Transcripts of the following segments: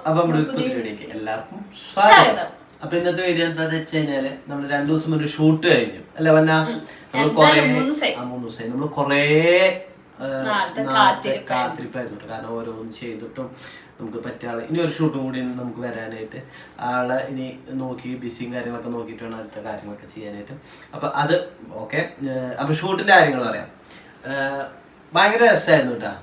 അപ്പൊ നമ്മുടെ പുതിയ വീഡിയോക്ക് എല്ലാവർക്കും സ്വാഗതം. അപ്പൊ ഇന്നത്തെ വീഡിയോ എന്താന്ന് വെച്ച് കഴിഞ്ഞാല് നമ്മൾ 2 ദിവസം ഒരു ഷൂട്ട് കഴിഞ്ഞു അല്ലെ വന്ന നമ്മൾ കൊറേ 3 ദിവസമായി നമ്മൾ കൊറേ കാത്തിരിപ്പായിരുന്നു. കാരണം ഓരോന്നും ചെയ്തിട്ടും നമുക്ക് പറ്റിയ ആളെ ഇനി ഒരു ഷൂട്ടും കൂടി നമുക്ക് വരാനായിട്ട് ആളെ ഇനി നോക്കി ബിസിയും കാര്യങ്ങളൊക്കെ നോക്കിയിട്ട് വേണം അടുത്ത കാര്യങ്ങളൊക്കെ ചെയ്യാനായിട്ട്. അപ്പൊ അത് ഓക്കെ. അപ്പൊ ഷൂട്ടിന്റെ കാര്യങ്ങൾ പറയാം. ഭയങ്കര രസമായിരുന്നു കേട്ടാ.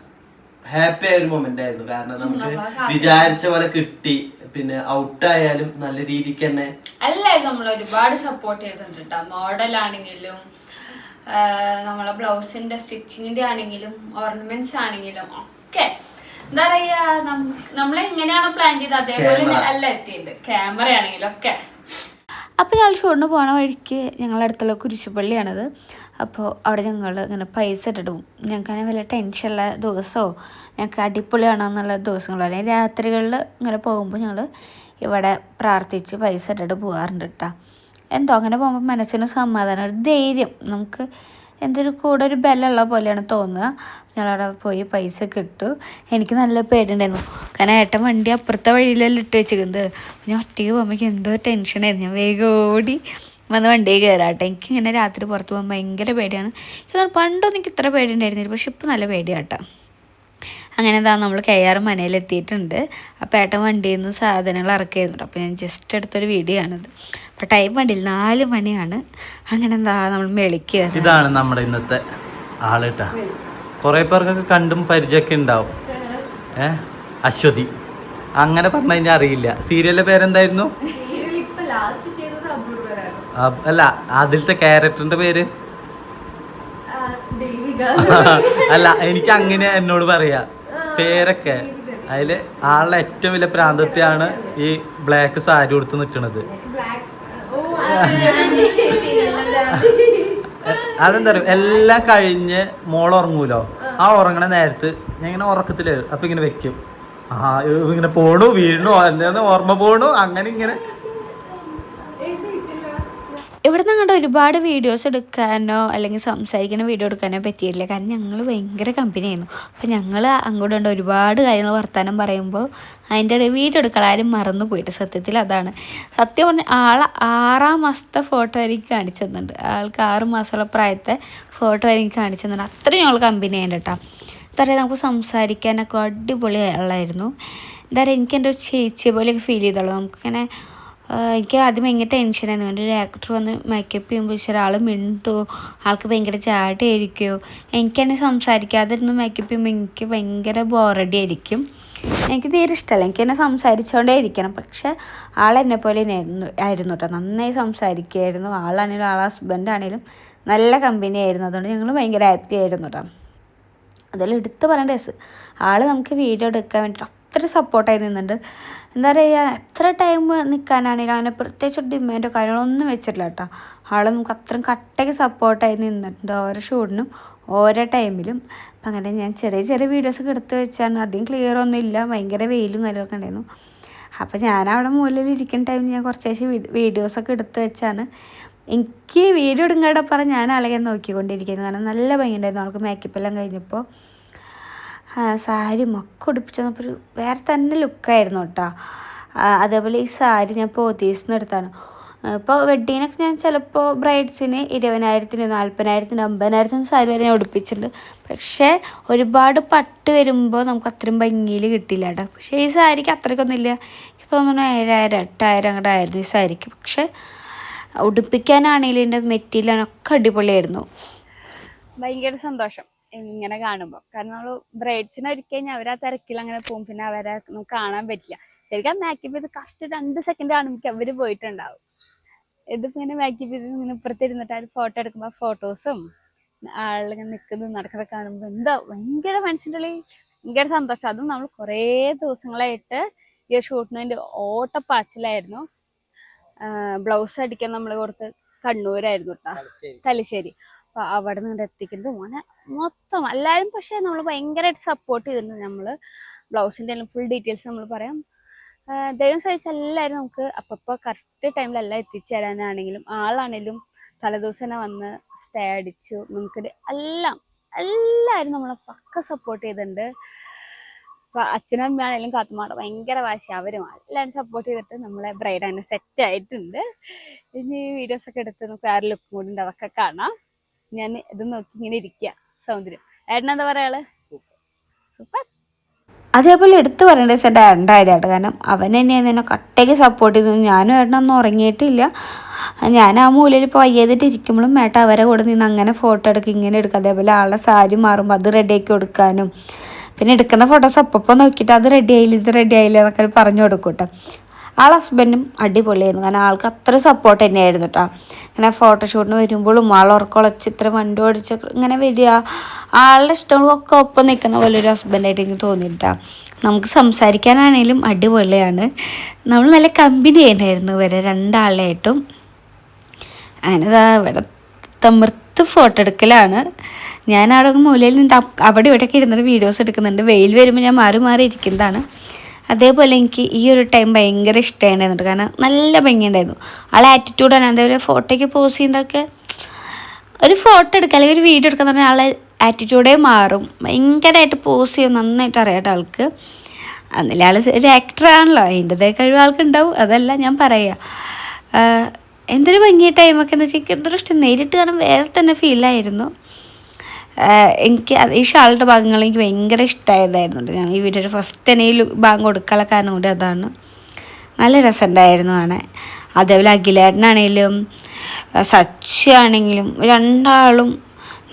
ഹാപ്പി ആയ ഒരു മൊമെന്റ് ആയിരുന്നു. കാരണം നമുക്ക് വിചാരിച്ച പോലെ കിട്ടി. പിന്നെ ഔട്ടായാലും നല്ല രീതിക്ക് തന്നെ എല്ലാവരും നമ്മൾ ഒരുപാട് സപ്പോർട്ട് ചെയ്തിട്ടുണ്ട് കേട്ടോ. മോഡലാണെങ്കിലും നമ്മളെ ബ്ലൗസിന്റെ സ്റ്റിച്ചിങ്ങിന്റെ ആണെങ്കിലും ഓർണമെന്റ്സ് ആണെങ്കിലും ഒക്കെ എന്താ പറയാ, നമ്മളെങ്ങനെയാണ് പ്ലാൻ ചെയ്തത് അതേപോലെ എല്ലാം എത്തിയിട്ടുണ്ട്. ക്യാമറ ആണെങ്കിലും ഒക്കെ. അപ്പോൾ ഞങ്ങൾ ഷൂട്ടിന് പോണ വഴിക്ക് ഞങ്ങളുടെ അടുത്തുള്ള കുരിശുപള്ളിയാണത്. അപ്പോൾ അവിടെ ഞങ്ങൾ ഇങ്ങനെ പൈസ ഇട്ടിട്ട് പോകും. ഞങ്ങൾക്ക് വല്ല ടെൻഷനുള്ള ദിവസമോ ഞങ്ങൾക്ക് അടിപൊളിയാണെന്നുള്ള ദിവസങ്ങളോ അല്ലെങ്കിൽ രാത്രികളിൽ ഇങ്ങനെ പോകുമ്പോൾ ഞങ്ങൾ ഇവിടെ പ്രാർത്ഥിച്ച് പൈസ ഇട്ടിട്ട് പോകാറുണ്ട് കേട്ടോ. എന്തോ അങ്ങനെ പോകുമ്പോൾ മനസ്സിന് സമാധാനം, ഒരു ധൈര്യം, നമുക്ക് എന്തൊരു കൂടെ ഒരു ബലമുള്ള പോലെയാണ് തോന്നുക. ഞങ്ങളവിടെ പോയി പൈസ കിട്ടു. എനിക്ക് നല്ല പേടിയുണ്ടായിരുന്നു. കാരണം ഏട്ടൻ വണ്ടി അപ്പുറത്തെ വഴിയിലെല്ലാം ഇട്ട് വെച്ചിരിക്കുന്നത്. ഞാൻ ഒറ്റയ്ക്ക് പോകുമ്പോൾ എന്തോ ടെൻഷനായിരുന്നു. ഞാൻ വേഗം ഓടി വന്ന് വണ്ടിയിൽ കയറാട്ടെ. എനിക്കിങ്ങനെ രാത്രി പുറത്ത് പോകാൻ ഭയങ്കര പേടിയാണ്. പണ്ടൊന്നും എനിക്ക് ഇത്ര പേടി ഉണ്ടായിരുന്നില്ല, പക്ഷെ ഇപ്പം നല്ല പേടിയാട്ടോ. അങ്ങനെ എന്താ നമ്മൾ KR മനയിലെത്തിയിട്ടുണ്ട്. അപ്പോൾ ഏട്ടൻ വണ്ടിയിൽ നിന്ന് സാധനങ്ങൾ ഇറക്കിയിരുന്നു. അപ്പോൾ ഞാൻ ജസ്റ്റ് എടുത്തൊരു വീഡിയോ ആണിത്. അപ്പോൾ ടൈം വണ്ടിയിൽ 4 മണിയാണ്. അങ്ങനെ എന്താ നമ്മൾ മെളിക്കുക. ഇതാണ് നമ്മുടെ ഇന്നത്തെ ആള് കേട്ടാ. കുറേ പേർക്കൊക്കെ കണ്ടും പരിചയമൊക്കെ ഉണ്ടാവും. അശ്വതി അങ്ങനെ പറഞ്ഞു കഴിഞ്ഞാൽ അറിയില്ല. സീരിയലിന്റെ പേരെന്തായിരുന്നു? അല്ല, അതിലത്തെ ക്യാരക്ടറിന്റെ പേര് അല്ല, എനിക്ക് അങ്ങനെ എന്നോട് പറയാ പേരൊക്കെ. അതില് ആളുടെ ഏറ്റവും വലിയ പ്രാന്തത്തെയാണ് ഈ ബ്ലാക്ക് സാരി കൊടുത്ത് നിക്കണത്. അതെന്താ പറയുക, എല്ലാം കഴിഞ്ഞ് മോൾ ഉറങ്ങൂലോ, ആ ഉറങ്ങണ നേരത്ത് ഞാൻ ഇങ്ങനെ ഉറക്കത്തില് അപ്പൊ ഇങ്ങനെ വെക്കും. ഇങ്ങനെ പോണു വീഴണു എന്താ ഓർമ്മ പോണു അങ്ങനെ ഇങ്ങനെ. ഇവിടെ ഞങ്ങളുടെ ഒരുപാട് വീഡിയോസ് എടുക്കാനോ അല്ലെങ്കിൽ സംസാരിക്കുന്ന വീഡിയോ എടുക്കാനോ പറ്റിയിട്ടില്ല. കാരണം ഞങ്ങൾ ഭയങ്കര കമ്പനി ആയിരുന്നു. അപ്പോൾ ഞങ്ങൾ അങ്ങോട്ട് ഉണ്ട് ഒരുപാട് കാര്യങ്ങൾ വർത്തമാനം പറയുമ്പോൾ അതിൻ്റെ ഇടയിൽ വീഡിയോ എടുക്കാൻ ആരും മറന്നു പോയിട്ട്. സത്യത്തിൽ അതാണ് സത്യം പറഞ്ഞാൽ. 6 മാസത്തെ ഫോട്ടോ എനിക്ക് കാണിച്ചു തന്നിട്ടുണ്ട്. ആൾക്ക് 6 മാസമുള്ള പ്രായത്തെ ഫോട്ടോ എനിക്ക് കാണിച്ചു തന്നിട്ടുണ്ട്. അത്രയും ഞങ്ങൾ കമ്പനി ആയിട്ട് കേട്ടോ. എന്താ പറയുക, നമുക്ക് സംസാരിക്കാനൊക്കെ അടിപൊളി ആളായിരുന്നു. എന്താ പറയുക, എനിക്ക് എൻ്റെ ഒരു ചേച്ചിയെ പോലെയൊക്കെ ഫീൽ ചെയ്തോളൂ. നമുക്കിങ്ങനെ എനിക്ക് ആദ്യം ഭയങ്കര ടെൻഷനായിരുന്നു. എൻ്റെ ഒരു ആക്ടർ വന്ന് മേക്കപ്പ് ചെയ്യുമ്പോൾ ഒരാൾ മിണ്ടോ, ആൾക്ക് ഭയങ്കര ചാട്ടയായിരിക്കുമോ. എനിക്ക് തന്നെ സംസാരിക്കാതിരുന്ന് മേക്കപ്പ് ചെയ്യുമ്പോൾ എനിക്ക് ഭയങ്കര ബോറടി ആയിരിക്കും. എനിക്ക് തീരെ ഇഷ്ടമല്ല. എനിക്ക് തന്നെ സംസാരിച്ചുകൊണ്ടേ ഇരിക്കണം. പക്ഷെ ആളെന്നെ പോലെ ആയിരുന്നു കേട്ടോ. നന്നായി സംസാരിക്കുമായിരുന്നു. ആളാണെങ്കിലും ആളെ ഹസ്ബൻഡാണെങ്കിലും നല്ല കമ്പനി ആയിരുന്നു. അതുകൊണ്ട് ഞങ്ങൾ ഭയങ്കര ഹാപ്പി ആയിരുന്നു കേട്ടോ. അതെല്ലാം എടുത്ത് പറയേണ്ട കേസ്. ആൾ നമുക്ക് വീഡിയോ എടുക്കാൻ വേണ്ടിയിട്ട് അത്ര സപ്പോർട്ടായി നിന്നുണ്ട്. എന്താ പറയുക, എത്ര ടൈം നിൽക്കാനാണെങ്കിലും അങ്ങനെ പ്രത്യേകിച്ച് ഡിമാൻഡോ കാര്യങ്ങളൊന്നും വെച്ചിട്ടില്ല കേട്ടോ. ആൾ നമുക്ക് അത്രയും കട്ടയ്ക്ക് സപ്പോർട്ടായി നിന്നിട്ടുണ്ട് ഓരോ ഷൂട്ടിനും ഓരോ ടൈമിലും. അപ്പം അങ്ങനെ ഞാൻ ചെറിയ ചെറിയ വീഡിയോസൊക്കെ എടുത്ത് വെച്ചാണ്. അധികം ക്ലിയർ ഒന്നും ഇല്ല, ഭയങ്കര വെയിലും കാര്യങ്ങളൊക്കെ ഉണ്ടായിരുന്നു. അപ്പോൾ ഞാനവിടെ മുകളിൽ ഇരിക്കുന്ന ടൈമിൽ ഞാൻ കുറച്ച് വീഡിയോസൊക്കെ എടുത്ത് വെച്ചാണ്. എനിക്ക് വീഡിയോ എടുങ്ങാടെ പറഞ്ഞ് ഞാൻ അളകെ നോക്കിക്കൊണ്ടിരിക്കുന്നത്. കാരണം നല്ല ഭംഗിയുണ്ടായിരുന്നു ആൾക്ക് മേക്കപ്പ് എല്ലാം കഴിഞ്ഞപ്പോൾ. സാരി മൊക്കെ ഉടുപ്പിച്ച് വന്നപ്പോൾ ഒരു വേറെ തന്നെ ലുക്കായിരുന്നു കേട്ടോ. അതേപോലെ ഈ സാരി ഞാൻ പോത്തീസിൽ നിന്ന് എടുത്താണ്. ഇപ്പോൾ വെഡ്ഡിങ്ങിനൊക്കെ ഞാൻ ചിലപ്പോൾ ബ്രൈഡ്സിന് 20,000, 40,000, 50,000 സാരി വരെ ഞാൻ ഉടുപ്പിച്ചിട്ടുണ്ട്. പക്ഷേ ഒരുപാട് പട്ട് വരുമ്പോൾ നമുക്ക് അത്രയും ഭംഗിയിൽ കിട്ടില്ല കേട്ടോ. പക്ഷേ ഈ സാരിക്ക് അത്രയ്ക്കൊന്നും ഇല്ല. എനിക്ക് തോന്നുന്നു 7,000, 8,000 അങ്ങോട്ട് ആയിരുന്നു ഈ സാരിക്ക്. പക്ഷേ ഉടുപ്പിക്കാനാണെങ്കിലും എൻ്റെ മെറ്റീരിയലൊക്കെ അടിപൊളിയായിരുന്നു. ഭയങ്കര സന്തോഷം ഇങ്ങനെ കാണുമ്പോൾ. കാരണം നമ്മൾ ബ്രൈഡ്സിനെ ഒരുക്കി കഴിഞ്ഞാൽ അവർ ആ തിരക്കിൽ അങ്ങനെ പോകും. പിന്നെ അവരെ നമുക്ക് കാണാൻ പറ്റില്ല. ശരിക്കും മേക്കപ്പ് ചെയ്ത് കറക്റ്റ് 2 സെക്കൻഡ് കാണുമ്പോൾ അവർ പോയിട്ടുണ്ടാവും. ഇതിപ്പോൾ ഇങ്ങനെ മേക്കപ്പ് ചെയ്ത് ഇങ്ങനെ ഇപ്പുറത്തിരുന്നിട്ട് അവർ ഫോട്ടോ എടുക്കുമ്പോൾ ഫോട്ടോസും ആളിങ്ങനെ നിൽക്കുന്നത് നടക്കുന്നത് കാണുമ്പോൾ എന്താ ഭയങ്കര മനസ്സിൻ്റെ ഉള്ളിൽ ഭയങ്കര സന്തോഷം. അതും നമ്മൾ കുറേ ദിവസങ്ങളായിട്ട് ഈ ഷൂട്ടിന് വേണ്ടി ഓട്ടപ്പാച്ചിലായിരുന്നു. ബ്ലൗസ് അടിക്കാൻ നമ്മൾ കൊടുത്ത് കണ്ണൂരായിരുന്നു കേട്ടോ, തലശ്ശേരി. അപ്പോൾ അവിടെ നിന്ന് എത്തിക്കുന്നത് മോനെ മൊത്തം എല്ലാവരും. പക്ഷേ നമ്മൾ ഭയങ്കരമായിട്ട് സപ്പോർട്ട് ചെയ്തിട്ടുണ്ട്. നമ്മൾ ബ്ലൗസിൻ്റെ എല്ലാം ഫുൾ ഡീറ്റെയിൽസ് നമ്മൾ പറയാം. ദൈവം സഹിച്ച എല്ലാവരും നമുക്ക് അപ്പോൾ കറക്റ്റ് ടൈമിൽ എല്ലാം എത്തിച്ചു തരാനാണെങ്കിലും ആളാണെങ്കിലും തലേദിവസം തന്നെ വന്ന് സ്റ്റേ അടിച്ചു. നമുക്ക് എല്ലാവരും നമ്മളെ പക്ക സപ്പോർട്ട് ചെയ്തിട്ടുണ്ട്. അപ്പൊ അച്ഛനും അമ്മയാണെങ്കിലും കാത്തുമാടെ ഭയങ്കര വാശി. അവരും എല്ലാവരും സപ്പോർട്ട് ചെയ്തിട്ട് നമ്മളെ ബ്രൈഡ് അങ്ങനെ സെറ്റ് ആയിട്ടുണ്ട്. ഇനി വീഡിയോസ് ഒക്കെ എടുത്ത് നമുക്ക് വേറെ ലുക്ക് കൂടി ഉണ്ട്, അതൊക്കെ കാണാം. ഞാൻ ഇത് നോക്കി ഇങ്ങനെ ഇരിക്കുക. സൗന്ദര്യം ഏട്ടനെന്താ പറയാള്? സൂപ്പർ. അതേപോലെ എടുത്തു പറയേണ്ട വെച്ചാൽ രണ്ടായിരം കാരണം അവൻ തന്നെയാണ് എന്നെ കട്ടയ്ക്ക് സപ്പോർട്ട് ചെയ്തു. ഞാനും ഏട്ടനൊന്നും ഉറങ്ങിയിട്ടില്ല. ഞാൻ ആ മൂലയിൽ ഇപ്പോൾ വയ്യാതിട്ട് ഇരിക്കുമ്പോഴും ഏട്ട അവരെ കൂടെ നിന്ന് അങ്ങനെ ഫോട്ടോ എടുക്കുക ഇങ്ങനെ എടുക്കുക. അതേപോലെ ആളെ സാരി മാറുമ്പോൾ അത് റെഡിയാക്കി കൊടുക്കാനും പിന്നെ എടുക്കുന്ന ഫോട്ടോസ് അപ്പം നോക്കിയിട്ട് അത് റെഡി ആയില്ല ഇത് റെഡി ആയില്ല എന്നൊക്കെ പറഞ്ഞു കൊടുക്കും കേട്ടോ. ആളെ ഹസ്ബൻഡും അടിപൊളിയായിരുന്നു. കാരണം ആൾക്ക് അത്ര സപ്പോർട്ട് തന്നെയായിരുന്നു കേട്ടോ. ഇങ്ങനെ ഫോട്ടോഷൂട്ടിന് വരുമ്പോഴും ആൾ ഉറക്കുളച്ച് ഇത്ര വണ്ടി ഓടിച്ച് ഇങ്ങനെ വരിക, ആളുടെ ഇഷ്ടങ്ങളൊക്കെ ഒപ്പം നിൽക്കുന്ന പോലെ ഒരു ഹസ്ബൻഡായിട്ട് എനിക്ക് തോന്നിയിട്ടാ. നമുക്ക് സംസാരിക്കാനാണെങ്കിലും അടിപൊളിയാണ്. നമ്മൾ നല്ല കമ്പനി ചെയ്യണ്ടായിരുന്നു ഇവരെ രണ്ടാളായിട്ടും. അങ്ങനെ ഇവിടെ തമിർത്ത് ഫോട്ടോ എടുക്കലാണ്. ഞാൻ അവിടെ മൂലയിൽ നിന്ന് അവിടെ ഇവിടെയൊക്കെ ഇരുന്നിട്ട് വീഡിയോസ് എടുക്കുന്നുണ്ട്. വെയിൽ വരുമ്പോൾ ഞാൻ മാറി മാറി ഇരിക്കുന്നതാണ്. അതേപോലെ എനിക്ക് ഈ ഒരു ടൈം ഭയങ്കര ഇഷ്ടമായിരുന്നു. കാരണം നല്ല ഭംഗിയുണ്ടായിരുന്നു. ആളെ ആറ്റിറ്റ്യൂഡാണ്. അതേപോലെ ഫോട്ടോയ്ക്ക് പോസ് ചെയ്യുന്നതൊക്കെ ഒരു ഫോട്ടോ എടുക്കുക അല്ലെങ്കിൽ ഒരു വീഡിയോ എടുക്കുക എന്ന് പറഞ്ഞാൽ ആളെ ആറ്റിറ്റ്യൂഡേ മാറും. ഭയങ്കരമായിട്ട് പോസ് ചെയ്യും. നന്നായിട്ട് അറിയാട്ടോ ആൾക്ക്. അന്നല്ലേ ആൾ ഒരു ആക്ടറാണല്ലോ, അതിൻ്റെതായ കഴിവ് ആൾക്കുണ്ടാവും. അതല്ല ഞാൻ പറയുക. എന്തൊരു ഭംഗിയ ടൈമൊക്കെ എന്ന് വെച്ചാൽ എനിക്ക് എന്തൊരു ഇഷ്ടം. നേരിട്ട് കാണാൻ വേറെ തന്നെ ഫീലായിരുന്നു. എനിക്ക് ഈ ഷാളുടെ ഭാഗങ്ങൾ എനിക്ക് ഭയങ്കര ഇഷ്ടമായതായിരുന്നു. ഞാൻ ഈ വീഡിയോയുടെ ഫസ്റ്റ് തന്നെ ഈ ഭാഗം കൊടുക്കാനുള്ള കാരണം കൂടി അതാണ്. നല്ല രസമുണ്ടായിരുന്നു കാണാൻ. അതേപോലെ അഖിലേട്ടനാണെങ്കിലും സച്ചാണെങ്കിലും രണ്ടാളും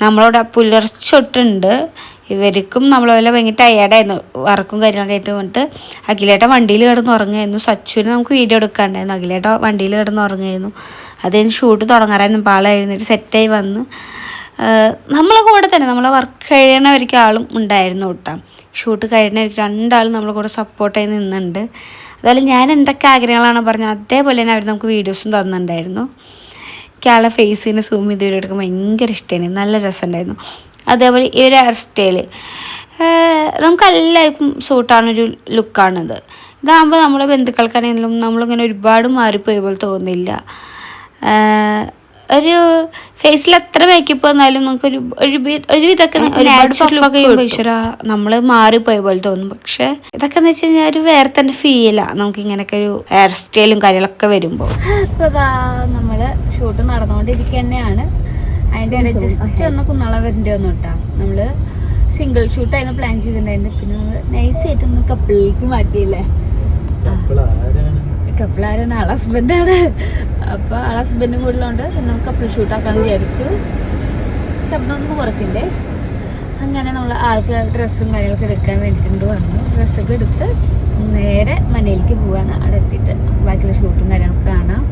നമ്മളോട് പുലർച്ചൊട്ടുണ്ട്. ഇവർക്കും നമ്മളെ ഭയങ്കര ടയേർഡായിരുന്നു. വർക്കും കാര്യങ്ങളൊക്കെ ആയിട്ട് വന്നിട്ട് അഖിലേട്ടൻ വണ്ടിയിൽ കിടന്ന് ഉറങ്ങുമായിരുന്നു. സച്ചുവിന് നമുക്ക് വീഡിയോ എടുക്കാണ്ടായിരുന്നു. അഖിലേട്ടൻ വണ്ടിയിൽ കിടന്ന് ഉറങ്ങുമായിരുന്നു. അതിന് ഷൂട്ട് തുടങ്ങാറായിരുന്നു. പാളായിരുന്നിട്ട് സെറ്റായി വന്ന് നമ്മളെ കൂടെ തന്നെ നമ്മളെ വർക്ക് കഴിയണവർക്ക് ആളും ഉണ്ടായിരുന്നു കേട്ടോ. ഷൂട്ട് കഴിയണവർക്ക് രണ്ടാളും നമ്മളെ കൂടെ സപ്പോർട്ടായി നിന്നുണ്ട്. അതുപോലെ ഞാൻ എന്തൊക്കെ ആഗ്രഹങ്ങളാണ് പറഞ്ഞത് അതേപോലെ തന്നെ അവർ നമുക്ക് വീഡിയോസും തന്നിട്ടുണ്ടായിരുന്നു. എനിക്ക് ആളെ ഫേസിന് സൂം ചെയ്ത് വീഡിയോ എടുക്കാൻ ഭയങ്കര ഇഷ്ടമായിരുന്നു. നല്ല രസമുണ്ടായിരുന്നു. അതേപോലെ ഈ ഒരു ഹെയർ സ്റ്റൈല് നമുക്കെല്ലാവർക്കും സൂട്ടാണൊരു ലുക്കാണിത്. ഇതാകുമ്പോൾ നമ്മളെ ബന്ധുക്കൾക്കാണെങ്കിലും നമ്മളിങ്ങനെ ഒരുപാട് മാറിപ്പോയ പോലെ തോന്നില്ല. ഒരു ഫേസിൽ എത്ര മേക്കപ്പ് വന്നാലും നമുക്കൊരു ഒരു ഇതൊക്കെ നമ്മൾ മാറിപ്പോയ പോലെ തോന്നും. പക്ഷെ ഇതൊക്കെ എന്ന് വെച്ച് കഴിഞ്ഞാൽ ഒരു വേറെ തന്നെ ഫീലാണ് നമുക്ക് ഇങ്ങനെയൊക്കെ ഒരു ഹെയർ സ്റ്റൈലും കാര്യങ്ങളൊക്കെ വരുമ്പോൾ. ഇപ്പോൾ നമ്മൾ ഷൂട്ട് നടന്നുകൊണ്ടിരിക്കുക തന്നെയാണ്. അതിൻ്റെ ഇടയിൽ ജസ്റ്റ് ഒന്ന് കുന്നാളവരിൻ്റെ ഒന്നും ഇട്ടാ. നമ്മൾ സിംഗിൾ ഷൂട്ടായിരുന്നു പ്ലാൻ ചെയ്തിട്ടുണ്ടായിരുന്നു. പിന്നെ നമ്മൾ നൈസായിട്ടൊന്ന് കപ്പിളിലേക്ക് മാറ്റിയില്ലേ. കപ്പിളാരാണ്? ആളെ ഹസ്ബൻഡാണ്. അപ്പോൾ ആളെ ഹസ്ബൻഡും കൂടെ ഉള്ളതുകൊണ്ട് നമുക്ക് കപ്പിൾ ഷൂട്ടാക്കാമെന്ന് വിചാരിച്ചു. ശബ്ദം ഒന്നും കുറക്കില്ലേ. അങ്ങനെ നമ്മൾ ആൾക്ക് ഡ്രസ്സും കാര്യങ്ങളൊക്കെ എടുക്കാൻ വേണ്ടിയിട്ടുണ്ട് വന്നു. ഡ്രസ്സൊക്കെ എടുത്ത് നേരെ മനയിലേക്ക് പോവാണ്. അവിടെ എത്തിയിട്ട് ബാക്കിയുള്ള ഷൂട്ടും കാര്യങ്ങളൊക്കെ കാണാം.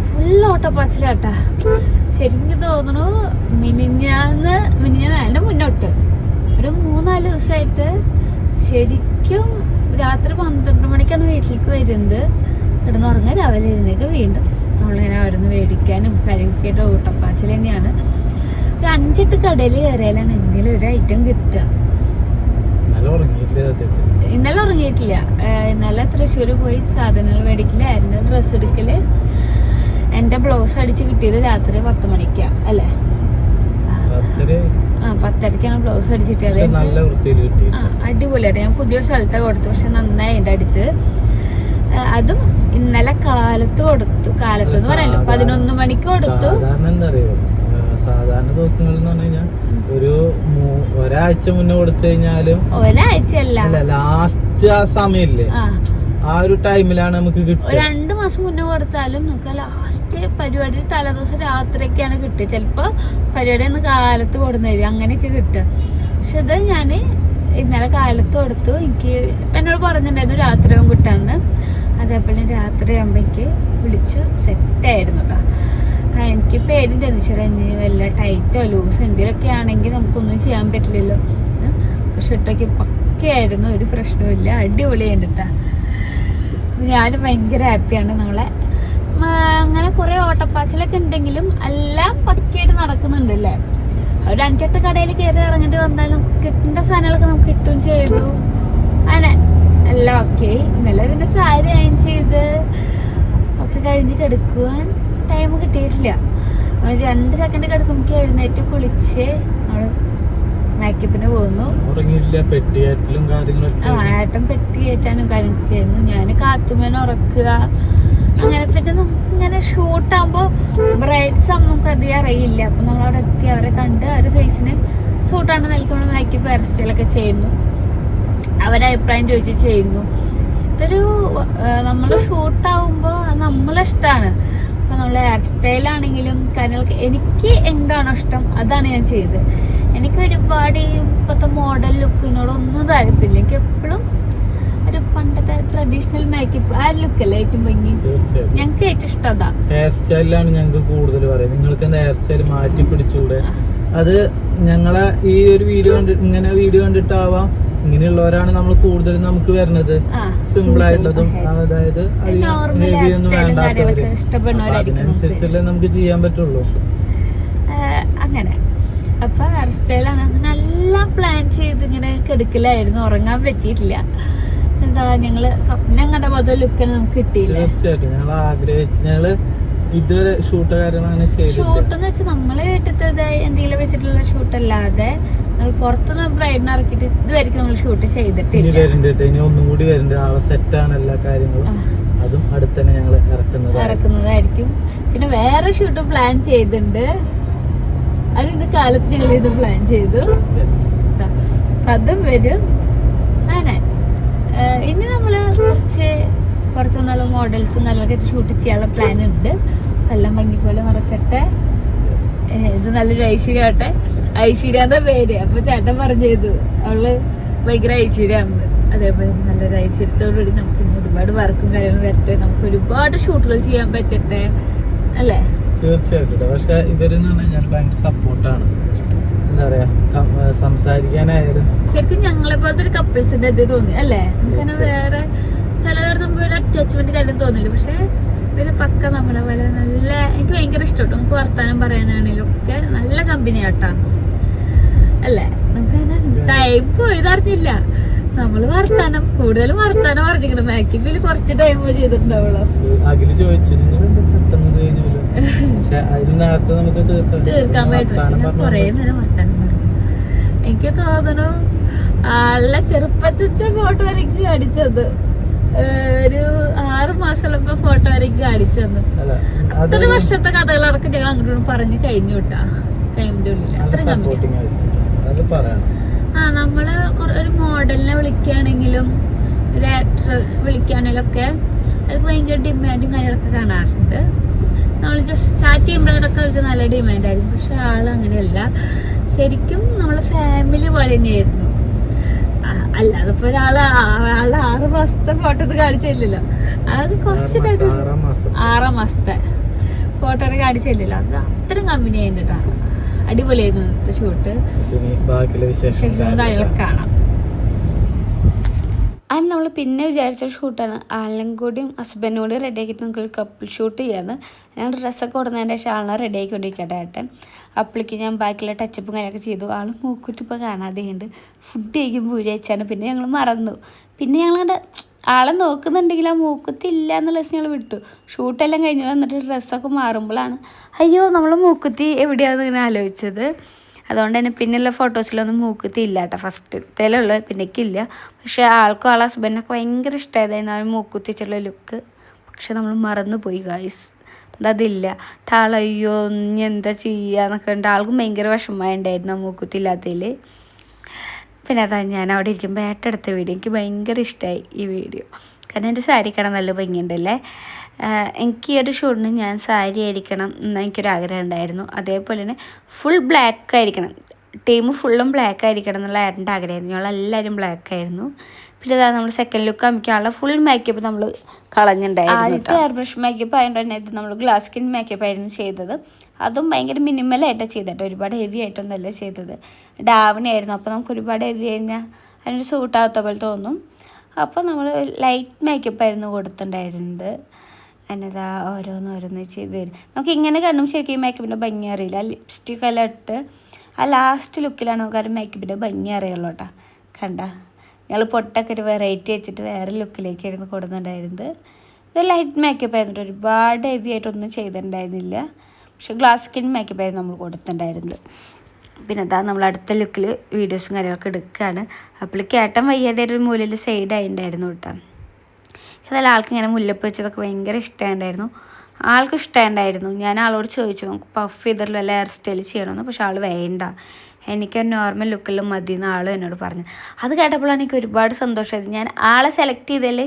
ഫുൾ ഓട്ടപ്പാച്ചിലാട്ടാ. ശരിക്കും തോന്നുന്നു മിനിഞ്ഞാന്ന് എൻ്റെ മുന്നോട്ട് ഒരു 3-4 ദിവസമായിട്ട് ശരിക്കും രാത്രി 12 മണിക്കാണ് വീട്ടിലേക്ക് വരുന്നത്. കിടന്നുറങ്ങാൻ രാവിലെ എഴുന്നേക്ക് വീണ്ടും നമ്മളിങ്ങനെ ഓരോന്ന് മേടിക്കാനും കാര്യങ്ങളൊക്കെ ആയിട്ട് ഓട്ടപ്പാച്ചിൽ തന്നെയാണ്. ഒരു 5-8 കടയിൽ കയറിയാലാണ് എന്തെങ്കിലും ഒരു ഐറ്റം കിട്ടുക. ഇന്നലെ ഉറങ്ങിയിട്ടില്ല. ഇന്നലെ തൃശ്ശൂർ പോയി സാധനങ്ങൾ മേടിക്കലായിരുന്നു. ഡ്രസ്സ് എടുക്കല്. എൻ്റെ ബ്ലൗസ് അടിച്ച് കിട്ടിയത് രാത്രി 10 മണിക്കാണ് അല്ലേ? 10:30ക്കാണ് ബ്ലൗസ് അടിച്ചിട്ടത്. അടിപൊളിയായിട്ട് ഞാൻ പുതിയൊരു സ്ഥലത്താണ് കൊടുത്തു. പക്ഷെ നന്നായിട്ട് അടിച്ച്. അതും ഇന്നലെ കാലത്ത് കൊടുത്തു. കാലത്ത് എന്ന് പറയാനല്ലോ 11 മണിക്ക് കൊടുത്തു. സാധാരണ ദിവസങ്ങളിൽ എന്ന് പറഞ്ഞു കഴിഞ്ഞാൽ ഒരു ഒരാഴ്ച മുന്നേ കൊടുത്തു കഴിഞ്ഞാലും ഒരാഴ്ചയല്ല ലാസ്റ്റ് ആ സമയല്ലേ ആ ഒരു ടൈമിലാണ് നമുക്ക് കിട്ടുക. 2 മാസം മുന്നേ കൊടുത്താലും നമുക്ക് ലാസ്റ്റ് പരിപാടി തലേദിവസം രാത്രിയൊക്കെയാണ് കിട്ടുക. ചിലപ്പോൾ പരിപാടി ഒന്ന് കാലത്ത് കൊടുന്നേരും അങ്ങനെയൊക്കെ കിട്ടുക. പക്ഷെ ഇത് ഞാൻ ഇന്നലെ കാലത്ത് കൊടുത്തു. എനിക്ക് എന്നോട് പറഞ്ഞിട്ടുണ്ടായിരുന്നു രാത്രിയും കിട്ടാന്ന്. അതേപോലെ രാത്രി ആകുമ്പോൾ എനിക്ക് വിളിച്ചു സെറ്റായിരുന്നു കേട്ടോ. എനിക്ക് പേടിൻ്റെ വെച്ചാൽ വല്ല ടൈറ്റോ ലൂസോ എന്തെങ്കിലുമൊക്കെ ആണെങ്കിൽ നമുക്കൊന്നും ചെയ്യാൻ പറ്റില്ലല്ലോ. പക്ഷെ ഇട്ടൊക്കെ പക്കയായിരുന്നു. ഒരു പ്രശ്നമില്ല. അടിപൊളിയായിട്ട് കേട്ടോ. ഞാൻ ഭയങ്കര ഹാപ്പിയാണ്. നമ്മളെ അങ്ങനെ കുറേ ഓട്ടപ്പാച്ചിലൊക്കെ ഉണ്ടെങ്കിലും എല്ലാം പക്കയായിട്ട് നടക്കുന്നുണ്ടല്ലേ. ഒരു 5-8 കടയിൽ കയറി ഇറങ്ങേണ്ടി വന്നാൽ നമുക്ക് കിട്ടേണ്ട സാധനങ്ങളൊക്കെ നമുക്ക് കിട്ടുകയും ചെയ്തു. അങ്ങനെ എല്ലാം ഓക്കെ. ഇന്നലെ പിന്നെ സാരി അയൺ ചെയ്ത് ഒക്കെ കഴിഞ്ഞ് കിടക്കുവാൻ ടൈം കിട്ടിയിട്ടില്ല. 2 സെക്കൻഡ് കിടക്കുമ്പോൾ എഴുന്നേറ്റ് കുളിച്ച് നമ്മൾ മേക്കപ്പിന് പോകുന്നു. ഉറങ്ങിയില്ല, പെട്ടിയേറ്റലും കാര്യങ്ങളൊക്കെ. ഏട്ടൻ പെട്ടി കയറ്റാനും കാര്യങ്ങളൊക്കെ ആയിരുന്നു. ഞാൻ കാത്തുമേനെ ഉറക്കുക അങ്ങനെ. പിന്നെ നമുക്ക് ഇങ്ങനെ ഷൂട്ടാകുമ്പോൾ ബ്രൈഡ്സ് ആകുമ്പോൾ നമുക്ക് അധികം അറിയില്ല. അപ്പം നമ്മളവിടെ എത്തി അവരെ കണ്ട് അവരുടെ ഫേസിന് സൂട്ടാണ്ട് നിൽക്കുമ്പോൾ മേക്കപ്പ് ഹെയർ സ്റ്റൈലൊക്കെ ചെയ്യുന്നു, അവരുടെ അഭിപ്രായം ചോദിച്ച് ചെയ്യുന്നു. ഇതൊരു നമ്മൾ ഷൂട്ടാകുമ്പോൾ നമ്മളിഷ്ടമാണ്. അപ്പോൾ നമ്മൾ ഹെയർ സ്റ്റൈലാണെങ്കിലും കാര്യങ്ങളൊക്കെ എനിക്ക് എന്താണോ ഇഷ്ടം അതാണ് ഞാൻ ചെയ്തത്. എനിക്ക് ഒരുപാട് ഇപ്പോഴത്തെ മോഡൽ ലുക്കിനോടൊന്നും താല്പര്യമില്ല. എനിക്ക് എപ്പോഴും ഒരു പണ്ടത്തെ ട്രഡീഷണൽ മേക്കപ്പ് ആ ലുക്കല്ലേ ഏറ്റവും ഭംഗി. ഞങ്ങൾക്ക് ഏറ്റവും ഇഷ്ടം അതാ. ഹെയർ സ്റ്റൈലിലാണ് ഞങ്ങൾക്ക് കൂടുതൽ പറയുന്നത്. നിങ്ങൾക്ക് എന്താ ഹെയർ സ്റ്റൈൽ മാറ്റി പിടിച്ചൂടെ? അത് ഞങ്ങളെ ഈ ഒരു വീഡിയോ ഇങ്ങനെ വീഡിയോ കണ്ടിട്ടാവാം ഇങ്ങനെയുള്ളവരാണ് നമ്മൾ കൂടുതലും നമുക്ക് വരുന്നത്. സിമ്പിൾ ആയിട്ടുള്ളതും അതായത് ഹെവി ഒന്നും വേണ്ടാത്തവര്. അതിനനുസരിച്ചല്ലേ നമുക്ക് ചെയ്യാൻ പറ്റുള്ളൂ. അങ്ങനെ അപ്പൊ ഹെയർ സ്റ്റൈലാണ് നല്ല പ്ലാൻ ചെയ്ത് ഇങ്ങനെ കിടക്കലായിരുന്നു. ഉറങ്ങാൻ പറ്റിയിട്ടില്ല. എന്താ ഞങ്ങള് സ്വപ്നം കണ്ട പോലെ ലുക്കിന് നമുക്ക് കിട്ടിയില്ല. തീർച്ചയായിട്ടും ഞങ്ങൾ ആഗ്രഹിച്ച് ഞങ്ങള് ഇതുവരെ ഷൂട്ട് കാര്യങ്ങൾ അങ്ങനെ ചെയ്തിട്ടില്ല. ഷൂട്ടെന്ന് വെച്ചാൽ നമ്മളെ വീട്ടിലത്തെ എന്തെങ്കിലും വെച്ചിട്ടുള്ള ഷൂട്ടല്ലാതെ നമ്മൾ പുറത്തുനിന്ന് ബ്രൈഡിനെ ഇറക്കിയിട്ട് ഇതുവരെയ്ക്കും നമ്മൾ ഷൂട്ട് ചെയ്തിട്ടില്ല. ഇനി ഒന്നും കൂടി വരുന്നുണ്ട്. ആളെ സെറ്റാണ് എല്ലാ കാര്യങ്ങളും. അതും അടുത്തന്നെ ഞങ്ങൾ ഇറക്കുന്നതായിരിക്കും. പിന്നെ വേറെ ഷൂട്ട് പ്ലാൻ ചെയ്തിട്ടുണ്ട്. അത് ഇന്ന് കാലത്ത് ഞങ്ങൾ ഇത് പ്ലാൻ ചെയ്തു. അതും വരും. അങ്ങനെ ഇനി നമ്മള് കുറച്ച് നല്ല മോഡൽസും നല്ലതൊക്കെ ഷൂട്ട് ചെയ്യാനുള്ള പ്ലാൻ ഉണ്ട്. എല്ലാം ഭംഗി പോലെ നടക്കട്ടെ. ഇത് നല്ലൊരു ഐശ്വര്യാവട്ടെ. ഐശ്വര്യ എന്ന പേര്. അപ്പൊ ചേട്ടൻ പറഞ്ഞു ചെയ്തു അവള് ഭയങ്കര ഐശ്വര്യാന്ന്. അതേപോലെ നല്ലൊരു ഐശ്വര്യത്തോടുകൂടി നമുക്ക് ഇനി ഒരുപാട് വർക്കും കാര്യങ്ങളും വരട്ടെ. നമുക്ക് ഒരുപാട് ഷൂട്ടുകൾ ചെയ്യാൻ പറ്റട്ടെ അല്ലേ? തീർച്ചയായിട്ടും. പക്ഷെ ഇവരെന്ന് പറഞ്ഞാൽ ഭയങ്കര സപ്പോർട്ടാണ്. എന്താ പറയാ, സംസാരിക്കാനായാലും ശരിക്കും ഞങ്ങളെ പോലത്തെ ഒരു കപ്പിൾസിന്റെ ഇത് തോന്നി അല്ലേ? നമുക്കങ്ങനെ വേറെ ചിലയിടത്ത് നമുക്ക് ഒരു അറ്റാച്ച്മെന്റ് കാര്യം തോന്നില്ല. പക്ഷെ ഇവര് പക്ക നമ്മളെ പോലെ നല്ല, എനിക്ക് ഭയങ്കര ഇഷ്ടപ്പെട്ടു. നമുക്ക് വർത്താനം പറയാനാണെങ്കിലും ഒക്കെ നല്ല കമ്പനി ആട്ടാ അല്ലേ? നമുക്കങ്ങനെ ടൈം പോയതറിഞ്ഞില്ല. നമ്മള് കൂടുതലും വർത്താനം പറഞ്ഞിരിക്കണം. മേക്കപ്പിൽ കുറച്ച് ടൈം ചെയ്തിട്ടുണ്ടാവുള്ളൂ. അഖില് ചോദിച്ചു നിങ്ങളെന്താ പെട്ടെന്ന് കഴിഞ്ഞല്ലോ. പക്ഷെ അതിന് നേരത്തെ നമുക്ക് തീർക്കാൻ പറ്റും. കൊറേ നേരം വർത്താനം പറഞ്ഞു. എനിക്ക് തോന്നുന്നു ആളുടെ ചെറുപ്പത്തിത്തെ ഫോട്ടോ വരയ്ക്ക് കാണിച്ചത് ഒരു 6 മാസമുള്ളപ്പോ ഫോട്ടോ വരയ്ക്ക് കാണിച്ചു തന്നു. അത്ര വർഷത്തെ കഥകളടക്കം ഞങ്ങൾ അങ്ങോട്ടും പറഞ്ഞു കഴിഞ്ഞു വിട്ടാ ടൈമിന്റെ ഉള്ളിൽ. അത്ര കമ്പനി. നമ്മള് ഒരു മോഡലിനെ വിളിക്കുകയാണെങ്കിലും ഒരു ആക്ടർ വിളിക്കുകയാണെങ്കിലും ഒക്കെ അവർക്ക് ഭയങ്കര ഡിമാൻഡും കാര്യങ്ങളൊക്കെ കാണാറുണ്ട്. നമ്മൾ ജസ്റ്റ് ചാറ്റ് ചെയ്യുമ്പോഴൊക്കെ അവർക്ക് നല്ല ഡിമാൻഡായിരിക്കും. പക്ഷെ ആള് അങ്ങനെയല്ല. ശരിക്കും നമ്മളെ ഫാമിലി പോലെ തന്നെയായിരുന്നു. അല്ലാതെ ഇപ്പൊ ആള് 6 മാസത്തെ ഫോട്ടോ ഇത് കാണിച്ചില്ലല്ലോ. അത് കുറച്ചിട്ടായിട്ട് 6 മാസത്തെ ഫോട്ടോ കാണിച്ചില്ലല്ലോ. അത് അത്രയും കമ്പനി ആയിട്ടാ. അടിപൊളിയായിരുന്നു ഷൂട്ട്. കാര്യങ്ങളൊക്കെ കാണാം. അത് നമ്മൾ പിന്നെ വിചാരിച്ച ഷൂട്ടാണ്. ആളിനും കൂടിയും ഹസ്ബൻഡിനും കൂടി റെഡി ആക്കിയിട്ട് നമുക്ക് കപ്പിൾ ഷൂട്ട് ചെയ്യാന്ന്. ഞാൻ ഡ്രസ്സൊക്കെ കൊടുന്നതിൻ്റെ ശേഷം ആളിനെ റെഡി ആക്കിക്കൊണ്ടിരിക്കട്ടെ ഏട്ടൻ. അപ്പോഴേക്ക് ഞാൻ ബാക്കിയുള്ള ടച്ചപ്പും കാര്യമൊക്കെ ചെയ്തു. ആൾ മൂക്കുത്തി ഇപ്പോൾ കാണാതെയുണ്ട്. ഫുഡ് കഴിക്കുമ്പോൾ പൂരി വെച്ചാണ്. പിന്നെ ഞങ്ങൾ മറന്നു. പിന്നെ ഞങ്ങളുടെ ആളെ നോക്കുന്നുണ്ടെങ്കിൽ ആ മൂക്കുത്തി ഇല്ല എന്നുള്ള ദിവസം ഞങ്ങൾ വിട്ടു. ഷൂട്ടെല്ലാം കഴിഞ്ഞ് വന്നിട്ട് ഡ്രസ്സൊക്കെ മാറുമ്പോഴാണ് അയ്യോ നമ്മൾ മൂക്കുത്തി എവിടെയാണെന്ന് ഇങ്ങനെ ആലോചിച്ചത്. അതുകൊണ്ട് തന്നെ പിന്നെയുള്ള ഫോട്ടോസിലൊന്നും മൂക്കുത്തി ഇല്ല കേട്ടോ. ഫസ്റ്റത്തേലുള്ള പിന്നേക്കില്ല. പക്ഷേ ആൾക്കും ആളെ ഹസ്ബൻഡിനൊക്കെ ഭയങ്കര ഇഷ്ടമായതായിരുന്നു ആ മൂക്കുത്തി വെച്ചുള്ള ലുക്ക്. പക്ഷെ നമ്മൾ മറന്നു പോയി ഗായ്സ്. അതുകൊണ്ട് അതില്ല. ആളയ്യോ ഇനി എന്താ ചെയ്യുക എന്നൊക്കെ ഉണ്ട്. ആൾക്കും ഭയങ്കര വിഷമമായിട്ടുണ്ടായിരുന്നു ആ മൂക്കുത്തി ഇല്ലാത്തതിൽ. പിന്നെ അതാ ഞാൻ അവിടെ ഇരിക്കുമ്പോൾ ഏറ്റെടുത്ത വീഡിയോ എനിക്ക് ഭയങ്കര ഇഷ്ടമായി ഈ വീഡിയോ. കാരണം എൻ്റെ സാരി കാണാൻ നല്ല ഭംഗിയുണ്ടല്ലേ. എനിക്ക് ഈ ഒരു ഷൂട്ടിന് ഞാൻ സാരി ആയിരിക്കണം എന്ന് എനിക്കൊരാഗ്രഹം ഉണ്ടായിരുന്നു. അതേപോലെ തന്നെ ഫുൾ ബ്ലാക്ക് ആയിരിക്കണം, ടീം ഫുള്ളും ബ്ലാക്ക് ആയിരിക്കണം എന്നുള്ള ഏട്ടൻ്റെ ആഗ്രഹമായിരുന്നു. ഞങ്ങളെല്ലാവരും ബ്ലാക്ക് ആയിരുന്നു. പിന്നെ അതാ നമ്മൾ സെക്കൻഡ് ലുക്ക് ആകുമ്പോഴേക്കുള്ള ഫുൾ മേക്കപ്പ് നമ്മൾ കളഞ്ഞിട്ടുണ്ടായിരുന്നു. ആദ്യത്തെ എയർ ബ്രഷ് മേക്കപ്പ് ആയതുകൊണ്ട് തന്നെ ഇത് നമ്മൾ ഗ്ലാസ് സ്കിൻ മേക്കപ്പ് ആയിരുന്നു ചെയ്തത്. അതും ഭയങ്കര മിനിമലായിട്ടാണ് ചെയ്തിട്ട്, ഒരുപാട് ഹെവി ആയിട്ടൊന്നുമല്ല ചെയ്തത്. ഡാവണയായിരുന്നു. അപ്പോൾ നമുക്ക് ഒരുപാട് ഹെവി കഴിഞ്ഞാൽ അതിനൊരു സൂട്ടാകാത്ത പോലെ തോന്നും. അപ്പോൾ നമ്മൾ ലൈറ്റ് മേക്കപ്പ് ആയിരുന്നു കൊടുത്തിട്ടുണ്ടായിരുന്നത്. എന്നതാ ഓരോന്നോരോന്ന് ചെയ്ത് തരും. നമുക്ക് ഇങ്ങനെ കണ്ടും ശരിക്കും ഈ മേക്കപ്പിൻ്റെ ഭംഗി അറിയില്ല. ലിപ്സ്റ്റിക് എല്ലാം ഇട്ട് ആ ലാസ്റ്റ് ലുക്കിലാണ് നമുക്ക് ആ മേക്കപ്പിൻ്റെ ഭംഗി അറിയുള്ളൂ കേട്ടോ. കണ്ട ഞങ്ങൾ പൊട്ടൊക്കെ ഒരു വെറൈറ്റി വെച്ചിട്ട് വേറെ ലുക്കിലേക്കായിരുന്നു കൊടുക്കുന്നുണ്ടായിരുന്നത്. ഇത് ലൈറ്റ് മേക്കപ്പ് ആയിരുന്നു, ഒരുപാട് ഹെവി ആയിട്ടൊന്നും ചെയ്തിട്ടുണ്ടായിരുന്നില്ല. പക്ഷെ ഗ്ലാസ് സ്കിൻ മേക്കപ്പ് ആയിരുന്നു നമ്മൾ കൊടുത്തിട്ടുണ്ടായിരുന്നത്. പിന്നെ അതാ നമ്മൾ അടുത്ത ലുക്കിൽ വീഡിയോസും കാര്യങ്ങളൊക്കെ എടുക്കുകയാണ്. അപ്പോൾ കേട്ടൻ വയ്യാതെ ഒരു മൂലയിൽ സൈഡായിട്ടുണ്ടായിരുന്നു കേട്ടോ. ഏതായാലും ആൾക്ക് ഇങ്ങനെ മുല്ലപ്പ് വെച്ചതൊക്കെ ഭയങ്കര ഇഷ്ടമുണ്ടായിരുന്നു. ആൾക്ക് ഇഷ്ടമുണ്ടായിരുന്നു. ഞാൻ ആളോട് ചോദിച്ചു നമുക്ക് പഫ് ചെയ്തിട്ടുള്ള വല്ല ഹെയർ സ്റ്റൈൽ ചെയ്യണമെന്ന്. പക്ഷെ ആൾ വേണ്ട, എനിക്ക് നോർമൽ ലുക്കെല്ലാം മതി എന്ന് ആൾ എന്നോട് പറഞ്ഞു. അത് കേട്ടപ്പോഴാണ് എനിക്ക് ഒരുപാട് സന്തോഷമായത്. ഞാൻ ആളെ സെലക്ട് ചെയ്തതിൽ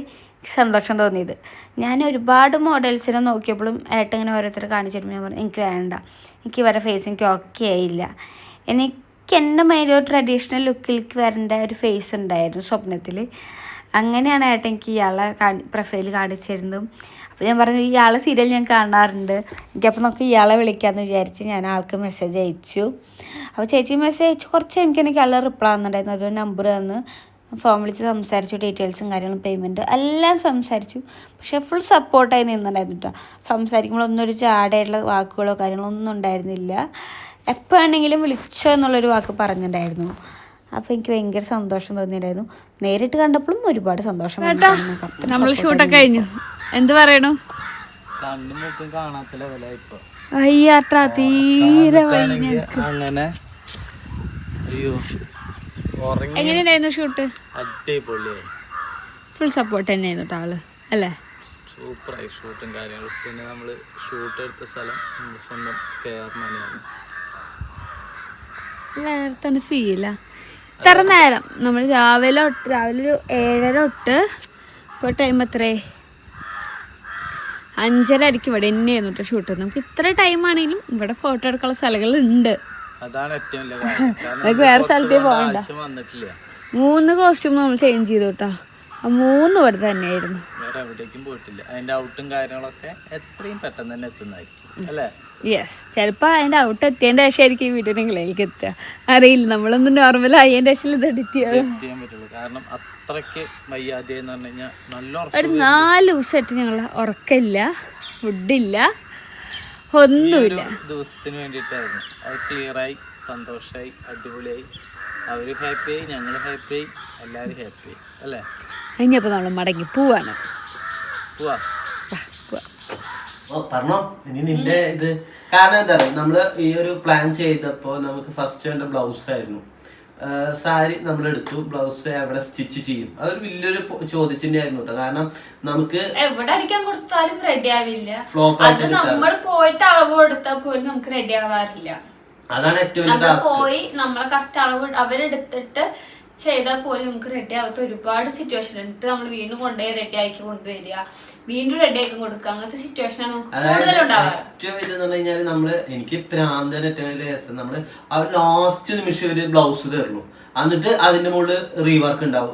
സന്തോഷം തോന്നിയത്. ഞാൻ ഒരുപാട് മോഡൽസിനെ നോക്കിയപ്പോഴും ഏട്ടൻ ഇങ്ങനെ ഓരോരുത്തരെ കാണിച്ചു തരുമ്പോൾ ഞാൻ പറഞ്ഞു എനിക്ക് വേണ്ട, എനിക്ക് വരെ ഫേസ് എനിക്ക് ഓക്കെ ആയില്ല. എനിക്ക് എൻ്റെ മൈൻഡ് ഒരു ട്രഡീഷണൽ ലുക്കിലേക്ക് വരേണ്ട ഒരു ഫേസ് ഉണ്ടായിരുന്നു സ്വപ്നത്തിൽ. അങ്ങനെയാണ് ഏട്ടൻ എനിക്ക് ഇയാളെ പ്രൊഫൈൽ കാണിച്ചു തരുന്നതും. അപ്പോൾ ഞാൻ പറഞ്ഞു ഇയാളെ സീരിയൽ ഞാൻ കാണാറുണ്ട്, എനിക്കപ്പോൾ നമുക്ക് ഇയാളെ വിളിക്കാമെന്ന് വിചാരിച്ച് ഞാൻ ആൾക്ക് മെസ്സേജ് അയച്ചു. അപ്പോൾ ചേച്ചി മെസ്സേജ് അയച്ചു കുറച്ച് എനിക്ക് ആളെ റിപ്ലൈ ആവുന്നുണ്ടായിരുന്നു. അതൊരു നമ്പർ തന്ന് ഫോൺ വിളിച്ച് സംസാരിച്ചു, ഡീറ്റെയിൽസും കാര്യങ്ങളും പേയ്മെൻറ്റ് എല്ലാം സംസാരിച്ചു. പക്ഷേ ഫുൾ സപ്പോർട്ടായി നിന്നുണ്ടായിരുന്നു കേട്ടോ. സംസാരിക്കുമ്പോഴൊന്നും ഒരു ചാടയായിട്ടുള്ള വാക്കുകളോ കാര്യങ്ങളോ ഒന്നും ഉണ്ടായിരുന്നില്ല. എപ്പോൾ വേണമെങ്കിലും വിളിച്ചോ എന്നുള്ളൊരു വാക്ക് പറഞ്ഞിട്ടുണ്ടായിരുന്നു. അപ്പോൾ എനിക്ക് ഭയങ്കര സന്തോഷം തോന്നിയിട്ടുണ്ടായിരുന്നു. നേരിട്ട് കണ്ടപ്പോഴും ഒരുപാട് സന്തോഷം. നമ്മൾ ഷൂട്ടൊക്കെ കഴിഞ്ഞു, എന്ത് പറയണു? കണ്ണും മൂക്കും കാണാത്ത ലെവലായി ഇപ്പൊ. അയ്യാട്ടാ തീരെ അങ്ങനെ. അയ്യോ എങ്ങനെയുണ്ടായിരുന്നു ഷൂട്ട്? അടിപൊളിയായി, ഫുൾ സപ്പോർട്ട് തന്നെയായിരുന്നു കേട്ടോ ആള് അല്ലേ? സൂപ്പറായി ഷൂട്ടും കാര്യങ്ങളും. പിന്നെ നമ്മള് ഷൂട്ട് എടുത്ത സ്ഥലം സ്വന്തം കേരളമാണ്. വേറെ തന്നെ ഫീലാ. ഇത്ര നേരം നമ്മൾ രാവിലെ ഒരു 7:30 തൊട്ട് ഇപ്പോൾ ടൈം എത്രേ 5:30 ഇവിടെ തന്നെയായിരുന്നു കേട്ടോ ഷൂട്ട്. നമുക്ക് ഇത്ര ടൈം ആണെങ്കിലും ഇവിടെ ഫോട്ടോ എടുക്കാനുള്ള സ്ഥലങ്ങളുണ്ട്. അതാണ് ഏറ്റവും വലിയ കാര്യം. നമുക്ക് വേറെ സ്ഥലത്തേക്ക് പോകണ്ട. 3 കോസ്റ്റ്യൂം നമ്മൾ ചേഞ്ച് ചെയ്തു കേട്ടോ. 3 ഇവിടെ തന്നെയായിരുന്നു, വേറെ എവിടേക്കും പോയിട്ടില്ല. അതിന്റെ ഔട്ടും കാര്യങ്ങളൊക്കെ എത്രയും പെട്ടെന്ന് തന്നെ എത്തുന്നതായിരിക്കും അല്ലേ? യെസ്, ചിലപ്പോൾ അതിൻ്റെ ഔട്ട് എത്തിയതിൻ്റെ ശേഷമായിരിക്കും ഈ വീഡിയോ നിങ്ങളിലേക്ക് എത്തുക, അറിയില്ല. നമ്മളൊന്നും നോർമൽ ആയതിൻ്റെ ശേഷം ഇത് എഡിറ്റ് ചെയ്യാൻ പറ്റുള്ളൂ. കാരണം അത്രയ്ക്ക് വയ്യാതെ എന്ന് പറഞ്ഞു കഴിഞ്ഞാൽ നല്ല ഒരു 4 ദിവസമായിട്ട് ഞങ്ങൾ ഉറക്കമില്ല, ഫുഡില്ല, ഒന്നുമില്ല. ദിവസത്തിന് വേണ്ടിയിട്ടായിരുന്നു. അത് ക്ലിയറായി, സന്തോഷമായി, അടിപൊളിയായി. അവര് ഹാപ്പിയായി, ഞങ്ങൾ ഹാപ്പിയായി, എല്ലാവരും ഹാപ്പിയായി അല്ലേ? ഇനിയപ്പോൾ നമ്മൾ മടങ്ങി പോവാണ്. പോവാ പറഞ്ഞോ ഇനി നിന്റെ ഇത്. കാരണം എന്താ പറയുക, നമ്മള് ഈ ഒരു പ്ലാൻ ചെയ്തപ്പോ നമുക്ക് ഫസ്റ്റ് വേണ്ട ബ്ലൗസ് ആയിരുന്നു. സാരി നമ്മൾ എടുത്തു, ബ്ലൗസ് എവിടെ സ്റ്റിച്ച് ചെയ്യും, അതൊരു വലിയൊരു ചോദ്യചിഹ്നം ആയിരുന്നു കേട്ടോ. കാരണം നമുക്ക് എവിടെ അടിക്കാൻ കൊടുത്താലും റെഡി ആവില്ല. ഫ്ലോപ്പ് അത് നമ്മൾ പോയിട്ട് അളവ് കൊടുത്താൽ പോലും നമുക്ക് റെഡി ആവാറില്ല. അതാണ് ഏറ്റവും വലിയ ടാസ്ക്. പോയി നമ്മളെ കറക്റ്റ് അളവ് അവരെടുത്തിട്ട് ചെയ്താൽ പോലും നമുക്ക് റെഡി ആവാത്ത ഒരുപാട് സിറ്റുവേഷൻ ഉണ്ട്. നമ്മൾ വീണ്ടും കൊണ്ടുപോയി റെഡി ആക്കി കൊണ്ടുവരിക, വീണ്ടും റെഡി ആക്കി കൊടുക്കുക, അങ്ങനത്തെ സിറ്റുവേഷൻ ആണ് കൂടുതലുണ്ടാവാറ്. ഏറ്റവും ഇതെന്ന് പറഞ്ഞു കഴിഞ്ഞാൽ നമ്മള് എനിക്ക് പ്രാന്തന ഏറ്റവും വലിയ രസം, നമ്മള് ആ ലാസ്റ്റ് നിമിഷം ഒരു ബ്ലൗസ് തരുള്ളൂ, എന്നിട്ട് അതിന്റെ മുകളിൽ റീവർക്ക് ഉണ്ടാവും,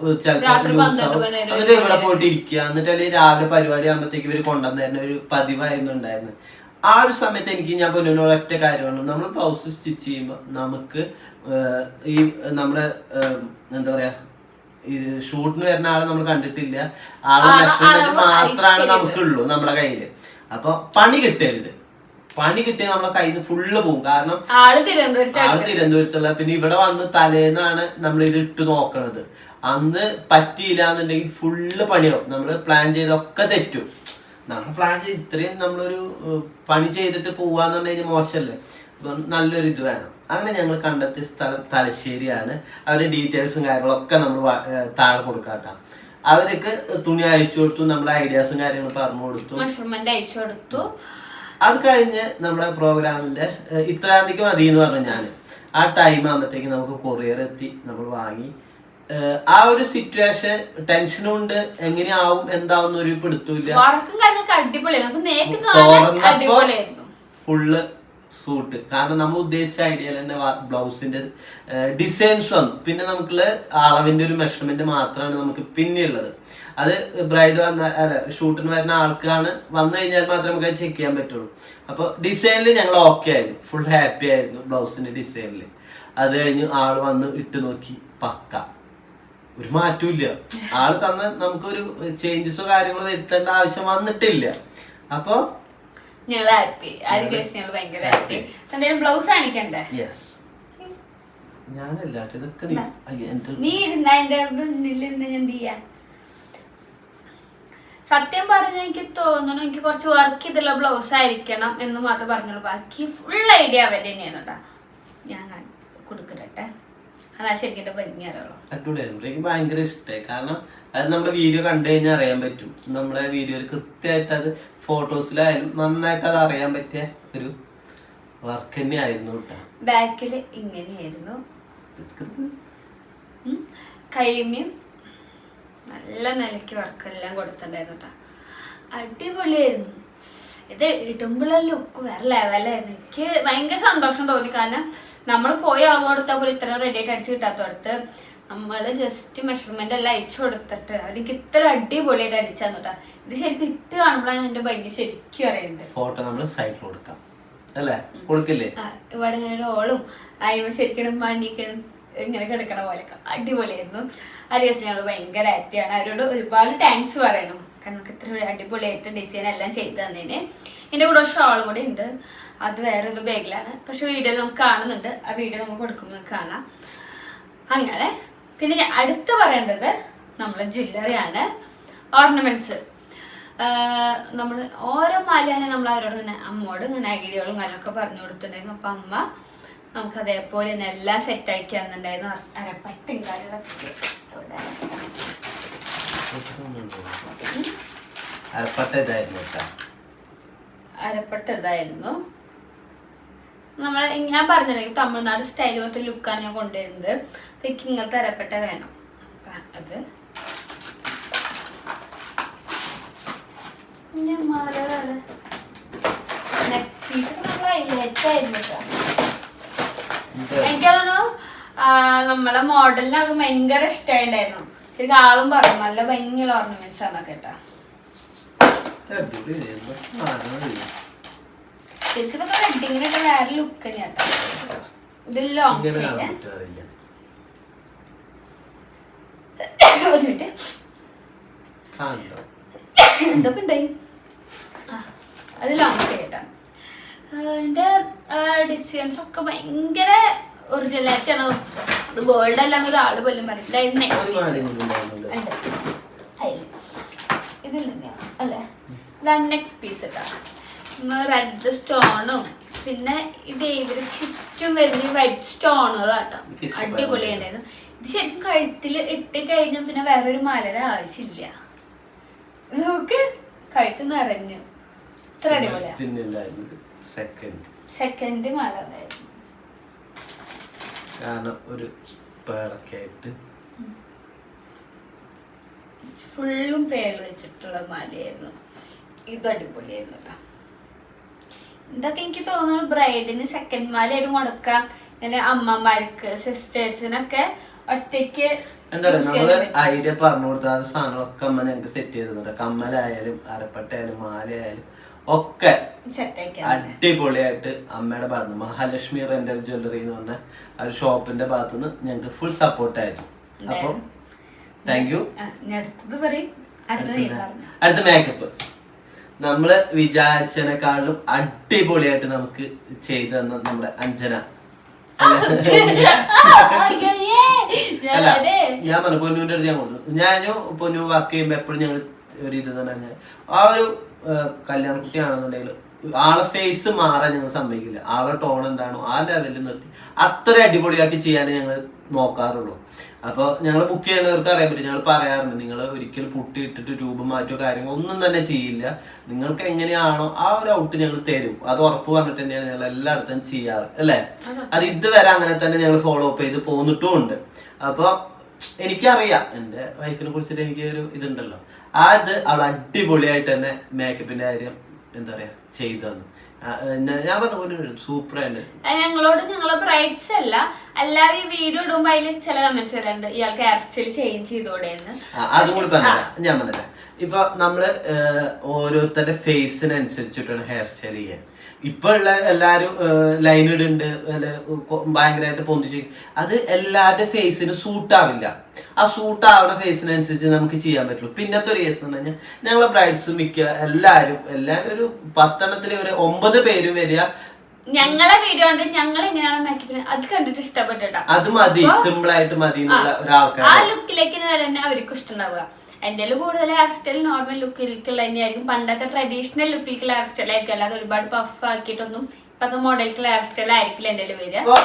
എന്നിട്ട് ഇവിടെ പോയിട്ട് ഇരിക്കുക, എന്നിട്ട് അല്ലെങ്കിൽ രാവിലെ പരിപാടി ആകുമ്പോഴത്തേക്ക് ഇവര് കൊണ്ടുവന്നിരുന്ന ഒരു പതിവായിരുന്നു ഉണ്ടായിരുന്നത്. ആ ഒരു സമയത്ത് എനിക്ക് ഞാൻ പൊന്നോട് ഒറ്റ കാര്യമാണ്, നമ്മൾ ബ്ലൗസ് സ്റ്റിച്ച് ചെയ്യുമ്പോൾ നമുക്ക് ഈ നമ്മുടെ എന്താ പറയാ, ഈ ഷൂട്ടിന് വരുന്ന ആളെ നമ്മൾ കണ്ടിട്ടില്ല, ആളെ മെഷർമെന്റ് മാത്രമാണ് നമുക്കുള്ളൂ നമ്മുടെ കയ്യില്. അപ്പൊ പണി കിട്ടരുത്, പണി കിട്ടിയാൽ നമ്മളെ കയ്യിൽ നിന്ന് ഫുള്ള് പോകും. കാരണം ആള് തിരുവനന്തപുരത്തുള്ള, പിന്നെ ഇവിടെ വന്ന് തലേന്നാണ് നമ്മൾ ഇത് ഇട്ട് നോക്കണത്. അന്ന് പറ്റിയില്ല എന്നുണ്ടെങ്കിൽ ഫുള്ള് പണിയാവും, നമ്മള് പ്ലാൻ ചെയ്തൊക്കെ തെറ്റും. നമ്മൾ പ്ലാൻ ചെയ്ത് ഇത്രയും നമ്മളൊരു പണി ചെയ്തിട്ട് പോവാന്ന് പറഞ്ഞു കഴിഞ്ഞാൽ മോശമല്ലേ? അപ്പം നല്ലൊരു ഇത് വേണം. അങ്ങനെ ഞങ്ങൾ കണ്ടെത്തിയ സ്ഥലം തലശ്ശേരിയാണ്. അവരുടെ ഡീറ്റെയിൽസും കാര്യങ്ങളൊക്കെ നമ്മൾ താഴെ കൊടുക്കാട്ടോ. അവർക്ക് തുണി അയച്ചു കൊടുത്തു, നമ്മുടെ ഐഡിയാസും കാര്യങ്ങളും പറഞ്ഞു കൊടുത്തു, മെഷർമെന്റ് അയച്ചു കൊടുത്തു. അത് കഴിഞ്ഞ് നമ്മുടെ പ്രോഗ്രാമിന്റെ ഇത്രാം തീയതിക്ക് മതി എന്ന് പറഞ്ഞു ഞാൻ. ആ ടൈം ആകുമ്പോഴത്തേക്ക് നമുക്ക് കൊറിയർ എത്തി, നമ്മൾ വാങ്ങി. ആ ഒരു സിറ്റുവേഷൻ ടെൻഷനും ഉണ്ട്, എങ്ങനെയാവും എന്താവും ഒരു പിടുത്തമില്ല. തുറന്നപ്പോ ഫുള്ള് സൂട്ട്. കാരണം നമ്മൾ ഉദ്ദേശിച്ച ഐഡിയയിൽ തന്നെ ബ്ലൗസിന്റെ ഡിസൈൻസ് വന്നു. പിന്നെ നമുക്കുള്ള അളവിന്റെ ഒരു മെഷർമെന്റ് മാത്രമാണ് നമുക്ക് പിന്നെ ഉള്ളത്. അത് ബ്രൈഡ് ഷൂട്ടിന് വരുന്ന ആൾക്കാണ് വന്നു കഴിഞ്ഞാൽ മാത്രമേ നമുക്ക് അത് ചെക്ക് ചെയ്യാൻ പറ്റുള്ളൂ. അപ്പൊ ഡിസൈനിൽ ഞങ്ങൾ ഓക്കെ ആയിരുന്നു, ഫുൾ ഹാപ്പി ആയിരുന്നു ബ്ലൗസിന്റെ ഡിസൈനിൽ. അത് കഴിഞ്ഞ് ആള് വന്ന് ഇട്ട് നോക്കി, പക്ക, ഒരു മാറ്റവും ഇല്ല. ആള് തന്ന നമുക്കൊരു ചേഞ്ചസോ കാര്യങ്ങളോ വരുത്തേണ്ട ആവശ്യം വന്നിട്ടില്ല. അപ്പൊ ഞാനല്ലാട്ടെ ഇതൊക്കെ സത്യം പറഞ്ഞ എനിക്ക് തോന്നുന്നു എനിക്ക് കുറച്ച് വർക്ക് ചെയ്തുള്ള ബ്ലൗസ് ആയിരിക്കണം എന്ന് മാത്രം പറഞ്ഞുള്ളൂ. ബാക്കി ഫുൾ ഐഡിയ അവരെ തന്നെയാണ് കേട്ടോ. ഞാൻ കൊടുക്കട്ടെ. അതാ ശരിക്കും ഭംഗി അറിയുള്ളൂ. അടിപൊളിയായിരുന്നു. എനിക്ക് ഭയങ്കര ഇഷ്ടമായി. കാരണം അത് നമ്മുടെ വീഡിയോ കണ്ടു കഴിഞ്ഞാൽ അറിയാൻ പറ്റും. നമ്മുടെ വീഡിയോയിൽ കൃത്യമായിട്ട് അത് ഫോട്ടോസിലായാലും നന്നായിട്ട് അത് അറിയാൻ പറ്റിയ ഒരു വർക്ക് തന്നെ ആയിരുന്നു കേട്ടോ. ബാക്കില് ഇങ്ങനെയായിരുന്നു, കൈമയും നല്ല നിലയ്ക്ക് വർക്കെല്ലാം കൊടുത്തിട്ടുണ്ടായിരുന്നു കേട്ടോ. അടിപൊളിയായിരുന്നു. ഇത് ഇടുമ്പോഴുള്ള ലുക്ക് വേറെ ലെവലായിരുന്നു. എനിക്ക് ഭയങ്കര സന്തോഷം തോന്നി. കാരണം നമ്മൾ പോയി അളവ് കൊടുത്താൽ പോലും ഇത്രയും റെഡി ആയിട്ട് അടിച്ച് കിട്ടാത്തടുത്ത് നമ്മൾ ജസ്റ്റ് മെഷർമെന്റ് എല്ലാം അയച്ചു കൊടുത്തിട്ട് അവർക്ക് ഇത്ര അടിപൊളിയായിട്ട് അടിച്ചു തന്നിട്ടാ. ഇത് ശരിക്കും ഇട്ട് കാണുമ്പോഴാണ് എന്റെ ഭംഗി ശരിക്കും അറിയുന്നത്. ഫോട്ടോ നമ്മൾ സൈഡിൽ കൊടുക്കാം അല്ലേ? കൊടുക്കില്ലേ? ഇവിടെ ഇങ്ങനെ ഓളും അയ്മ ശരിക്കും മണിക്കും ഇങ്ങനെ കിടക്കണ പോലെയൊക്കെ അടിപൊളിയായിരുന്നു. ആ ദിവസം ഞങ്ങൾ ഭയങ്കര ഹാപ്പിയാണ്. അവരോട് ഒരുപാട് താങ്ക്സ് പറയണം. കാരണം നമുക്ക് ഇത്ര അടിപൊളിയായിട്ട് ഡിസൈൻ എല്ലാം ചെയ്ത് തന്നതിന്. എൻ്റെ കൂടെ ഷോൾ കൂടെ ഉണ്ട്. അത് വേറൊരു ബാഗിലാണ്. പക്ഷെ വീഡിയോയിൽ നമുക്ക് കാണുന്നുണ്ട്. ആ വീഡിയോ നമുക്ക് കൊടുക്കുമ്പോൾ കാണാം. അങ്ങനെ പിന്നെ ഞാൻ അടുത്ത് പറയേണ്ടത് നമ്മളെ ജ്വല്ലറിയാണ്, ഓർണമെന്റ്സ്. നമ്മൾ ഓരോ മാലയാണെങ്കിൽ നമ്മൾ അവരോട് ഇങ്ങനെ അമ്മോട് ഇങ്ങനെ ഐഡിയകളും കാര്യങ്ങളൊക്കെ പറഞ്ഞു കൊടുത്തിട്ടുണ്ടായിരുന്നു. അപ്പം അമ്മ നമുക്ക് അതേപോലെ തന്നെ എല്ലാം സെറ്റാക്കി തന്നിട്ടുണ്ടായിരുന്നു. അരപ്പട്ടും കാര്യങ്ങളൊക്കെ അരപ്പട്ട ഇതായിരുന്നു. നമ്മൾ ഞാൻ പറഞ്ഞിട്ടുണ്ടെങ്കിൽ തമിഴ്നാട് സ്റ്റൈൽ പോലത്തെ ലുക്കാണ് ഞാൻ കൊണ്ടുവരുന്നത്. അപ്പൊ എനിക്ക് ഇങ്ങനത്തെ അരപ്പട്ട വേണം. അത് എനിക്കതൊന്നു നമ്മളെ മോഡലിനൊക്കെ ഭയങ്കര ഇഷ്ടമായിണ്ടായിരുന്നു. ശരിക്കും ആളും പറഞ്ഞു നല്ല ഭംഗിയുള്ള ഓർണമെന്റ്സ് ആണൊക്കെ കേട്ടാ. ശരിക്കും വെഡിങ്ങിനൊക്കെ വേറെ ലുക്ക് തന്നെയാട്ടോ. ഇത് ലോങ് എന്തൊക്കെ ഉണ്ടായി. അത് ലോങ് ചെയ്യട്ടാ. അതിന്റെ ഡിസൈൻസ് ഒക്കെ ഭയങ്കര ഒറിജിനാലിറ്റി ആണ്. ഗോൾഡ് അല്ല ഒരാള് പോലും പറയില്ല. ഇതിൽ തന്നെയാണ് അല്ലേ? ഇതാണ് നെക്ക് പീസ് കേട്ടോ. റെഡ് സ്റ്റോണും പിന്നെ ഇത് ഇവര് ചുറ്റും വരുന്ന വൈറ്റ് സ്റ്റോണുകളാട്ടോ. അടിപൊളിയുണ്ടായിരുന്നു. ഇത് ശരിക്കും കഴുത്തിൽ ഇട്ട് കഴിഞ്ഞാൽ പിന്നെ വേറൊരു മാലയുടെ ആവശ്യമില്ല. നമുക്ക് കഴുത്ത് നിറഞ്ഞു. ഇത്ര അടിപൊളിയാ. സെക്കൻഡ് മാല ഉണ്ടായിരുന്നു. ഫുള്ളും പേള് വെച്ചിട്ടുള്ള മാലയായിരുന്നു. ഇതും അടിപൊളിയായിരുന്നു കേട്ടോ. ഇതൊക്കെ എനിക്ക് തോന്നുന്നു ബ്രൈഡിന് സെക്കൻഡ് മാലയായിട്ട് കൊടുക്കാം. ഇങ്ങനെ അമ്മമാർക്ക് സിസ്റ്റേഴ്സിനൊക്കെ ഒറ്റയ്ക്ക് എന്താ പറയാ, നമ്മള് ഐഡിയ പറഞ്ഞു കൊടുത്ത സാധനങ്ങളൊക്കെ അമ്മ ഞങ്ങൾക്ക് സെറ്റ് ചെയ്തിട്ടുണ്ട്. കമ്മലായാലും അരപ്പട്ടയായാലും മാലയായാലും ഒക്കെ അടിപൊളിയായിട്ട് അമ്മയുടെ ഭാഗത്ത് മഹാലക്ഷ്മി റെന്റൽ ജ്വല്ലറി എന്ന് പറഞ്ഞ ആ ഒരു ഷോപ്പിന്റെ ഭാഗത്തുനിന്ന് ഞങ്ങൾക്ക് ഫുൾ സപ്പോർട്ടായിരുന്നു. അപ്പം താങ്ക് യു. അടുത്ത മേക്കപ്പ് നമ്മള് വിചാരിച്ചതിനെക്കാളും അടിപൊളിയായിട്ട് നമുക്ക് ചെയ്തു തന്ന നമ്മുടെ അഞ്ജന. അല്ല ഞാൻ പറഞ്ഞു പൊന്നുവിന്റെ അടുത്ത് ഞാൻ കൊണ്ടു. ഞാനും പൊന്നു വർക്ക് ചെയ്യുമ്പോ എപ്പോഴും ഞങ്ങൾ ഒരു ഇതെന്ന് പറഞ്ഞാൽ ആ ഒരു കല്യാണക്കുട്ടിയാണെന്നുണ്ടെങ്കിൽ ആളെ ഫേസ് മാറാൻ ഞങ്ങൾ സമ്മതിക്കില്ല. ആളെ ടോൺ എന്താണോ ആ ലെവലിൽ നിർത്തി അത്ര അടിപൊളിയാക്കി ചെയ്യാനേ ഞങ്ങൾ നോക്കാറുള്ളൂ. അപ്പൊ ഞങ്ങൾ ബുക്ക് ചെയ്യുന്നവർക്ക് അറിയാൻ പറ്റും. ഞങ്ങൾ പറയാറുണ്ട്, നിങ്ങൾ ഒരിക്കലും പുട്ടി ഇട്ടിട്ട് രൂപം മാറ്റോ കാര്യങ്ങളോ ഒന്നും തന്നെ ചെയ്യില്ല. നിങ്ങൾക്ക് എങ്ങനെയാണോ ആ ഒരു ഔട്ട് ഞങ്ങൾ തരും. അത് ഉറപ്പ് പറഞ്ഞിട്ട് തന്നെയാണ് ഞങ്ങൾ എല്ലായിടത്തും ചെയ്യാറ് അല്ലേ? അത് ഇതുവരെ അങ്ങനെ തന്നെ ഞങ്ങൾ ഫോളോ അപ്പ് ചെയ്ത് പോന്നിട്ടും ഉണ്ട്. അപ്പൊ എനിക്കറിയാം എൻ്റെ വൈഫിനെ കുറിച്ചിട്ട് എനിക്ക് ഒരു ഇതുണ്ടല്ലോ. അത് അവൾ അടിപൊളിയായിട്ട് തന്നെ മേക്കപ്പിന്റെ കാര്യം എന്താ പറയാ ചെയ്തു തന്നു. ഞാൻ പറഞ്ഞ സൂപ്പറായിട്ട്. ഞങ്ങളോട് ഞങ്ങളെ ബ്രൈഡ്സ് അല്ല അല്ലാതെ ഈ വീഡിയോ ഇടുമ്പോ അതിൽ ചില കമന്റ്സ് വരാറുണ്ട്, ഇയാൾക്ക് ഹെയർ സ്റ്റൈൽ ചേഞ്ച് ചെയ്തോടെന്ന്. അതും കൂടി പറഞ്ഞില്ല. ഞാൻ പറഞ്ഞില്ല, ഇപ്പൊ നമ്മള് ഓരോരുത്തരുടെ ഫേസിനനുസരിച്ചിട്ടാണ് ഹെയർ സ്റ്റൈൽ ചെയ്യാൻ. ഇപ്പൊ ഉള്ള എല്ലാരും ലൈൻ ഇടുന്നുണ്ട്, ഭയങ്കരമായിട്ട് പൊന്തിച്ച്. അത് എല്ലാവരുടെ ഫേസിന് സൂട്ടാവില്ല. ആ സൂട്ടാവുന്ന ഫേസിനനുസരിച്ച് നമുക്ക് ചെയ്യാൻ പറ്റുള്ളൂ. പിന്നത്തെ ഒരു കേസ് എന്ന് പറഞ്ഞാൽ ഞങ്ങളെ ബ്രൈഡ്സ് എല്ലാരും ഒരു 10 എണ്ണത്തിൽ ഒരു 9 പേരും വരിക ഞങ്ങളെ വീഡിയോ ഉണ്ട്. ഞങ്ങൾ എങ്ങനെയാണ് മേക്കപ്പിന് അത് കണ്ടിട്ട് ഇഷ്ടപ്പെട്ടിട്ടാ. അത് മതി, സിമ്പിൾ ആയിട്ട് മതി എന്നുള്ള ഒരാൾക്കാർ ആ ലുക്കിലേക്ക് തന്നെ അവർക്ക് ഇഷ്ടമുണ്ടാവുക. എൻ്റെ കൂടുതൽ ഹെയർ സ്റ്റൈൽ നോർമൽ ലുക്കിലേക്കുള്ള തന്നെയായിരിക്കും. പണ്ടത്തെ ട്രഡീഷണൽ ലുക്കിലേക്കുള്ള ഹെയർ സ്റ്റൈൽ ആയിരിക്കും. അല്ലാതെ ഒരുപാട് പഫ് ആക്കിയിട്ടൊന്നും ഇപ്പത്തെ മോഡൽ ഹെയർ സ്റ്റൈൽ ആയിരിക്കില്ല എന്റെ വരിക. അപ്പൊ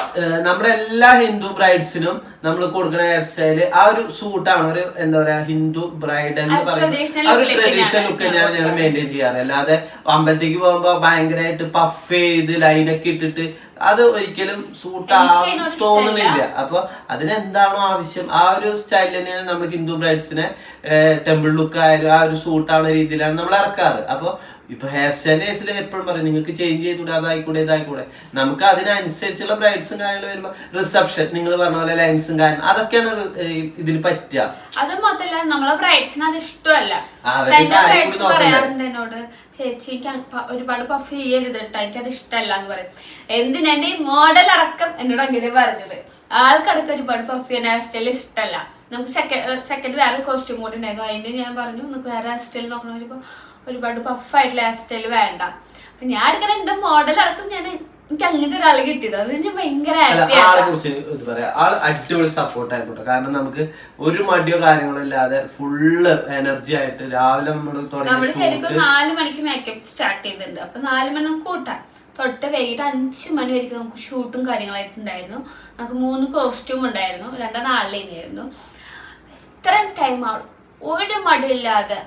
നമ്മുടെ എല്ലാ ഹിന്ദു ബ്രൈഡ്സിനും നമ്മൾ കൊടുക്കുന്ന ഹെയർ സ്റ്റൈല് ആ ഒരു സൂട്ടാണ്, ഒരു എന്താ പറയാ ഹിന്ദു ബ്രൈഡൽ എന്ന് പറയുന്നത് ആ ഒരു ട്രഡീഷണൽ ലുക്ക് തന്നെയാണ് ഞങ്ങൾ മെയിൻറ്റെയിൻ ചെയ്യാറ്. അല്ലാതെ അമ്പലത്തേക്ക് പോകുമ്പോ ഭയങ്കരമായിട്ട് പഫ് ചെയ്ത് ലൈനൊക്കെ ഇട്ടിട്ട് അത് ഒരിക്കലും സൂട്ടാ തോന്നുന്നില്ല. അപ്പൊ അതിനെന്താണോ ആവശ്യം ആ ഒരു സ്റ്റൈൽ തന്നെയാണ് നമ്മൾ ഹിന്ദു ബ്രൈഡ്സിനെ ടെമ്പിൾ ലുക്ക് ആയാലും ആ ഒരു സൂട്ടാവുന്ന രീതിയിലാണ് നമ്മൾ ഇറക്കാറ്. അപ്പൊ ഇപ്പൊ ഹെയർ സ്റ്റൈലിന്റെ കേസിൽ എപ്പോഴും പറയും നിങ്ങൾക്ക് ചേഞ്ച് ചെയ്തുകൂടെ, അതായിക്കൂടെ ഇതായിക്കൂടെ. നമുക്ക് അതിനനുസരിച്ചുള്ള ബ്രൈഡ്സും കാര്യങ്ങളും വരുമ്പോ റിസപ്ഷൻ നിങ്ങൾ പറഞ്ഞ പോലെ ലൈൻസും കാര്യം അതൊക്കെയാണ് ഇതിന് പറ്റുക. അത് മാത്രല്ല നമ്മളെ ബ്രൈഡ്സിന് അത് ഇഷ്ടമല്ല. പറയാറുണ്ട് എന്നോട്, ചേച്ചി എനിക്ക് ഒരുപാട് പഫ് ചെയ്യരുത് കേട്ടോ, എനിക്കത് ഇഷ്ടമല്ല എന്ന് പറയും. എന്തിനാ എന്റെ ഈ മോഡൽ അടക്കം എന്നോട് അങ്ങനെ പറഞ്ഞത്. ആൾക്കടക്കം ഒരുപാട് പഫ് ചെയ്യാൻ ഹെയർ സ്റ്റൈൽ ഇഷ്ടമല്ല. നമുക്ക് സെക്കൻഡ് വേറെ കോസ്റ്റ്യൂം കൂടി ഉണ്ടായിരുന്നു. അതിന് ഞാൻ പറഞ്ഞു നമുക്ക് വേറെ ഹെയർ സ്റ്റൈൽ നോക്കണം. വരുമ്പോ ഒരുപാട് പഫായിട്ടുള്ള ഹെയർ സ്റ്റൈൽ വേണ്ട. അപ്പൊ ഞാൻ എടുക്കണ എന്റെ മോഡൽ അടക്കം എനിക്ക് അങ്ങനത്തെ ഒരാളെ കിട്ടിയത് അത് ഞാൻ ഭയങ്കര ആളെ കുറിച്ച് ഇത് പറയാം. ആള് അടിപൊളി സപ്പോർട്ട് ആയിക്കോട്ടെ. കാരണം നമുക്ക് ഒരു മടിയോ കാര്യങ്ങളോ ഇല്ലാതെ ഫുള്ള് എനർജി ആയിട്ട് രാവിലെ നമ്മള് ശരിക്കും 4 മണിക്ക് മേക്കപ്പ് സ്റ്റാർട്ട് ചെയ്തിട്ടുണ്ട്. അപ്പൊ 4 മണി നമുക്ക് കൂട്ടാം. തൊട്ട് വൈകിട്ട് 5 മണി വരെക്കും നമുക്ക് ഷൂട്ടും കാര്യങ്ങളായിട്ടുണ്ടായിരുന്നു. നമുക്ക് 3 കോസ്റ്റ്യൂം ഉണ്ടായിരുന്നു, 2 നാളിലായിരുന്നു. ഇത്രയും ടൈം ആവും ഒരു മടിയില്ലാതെ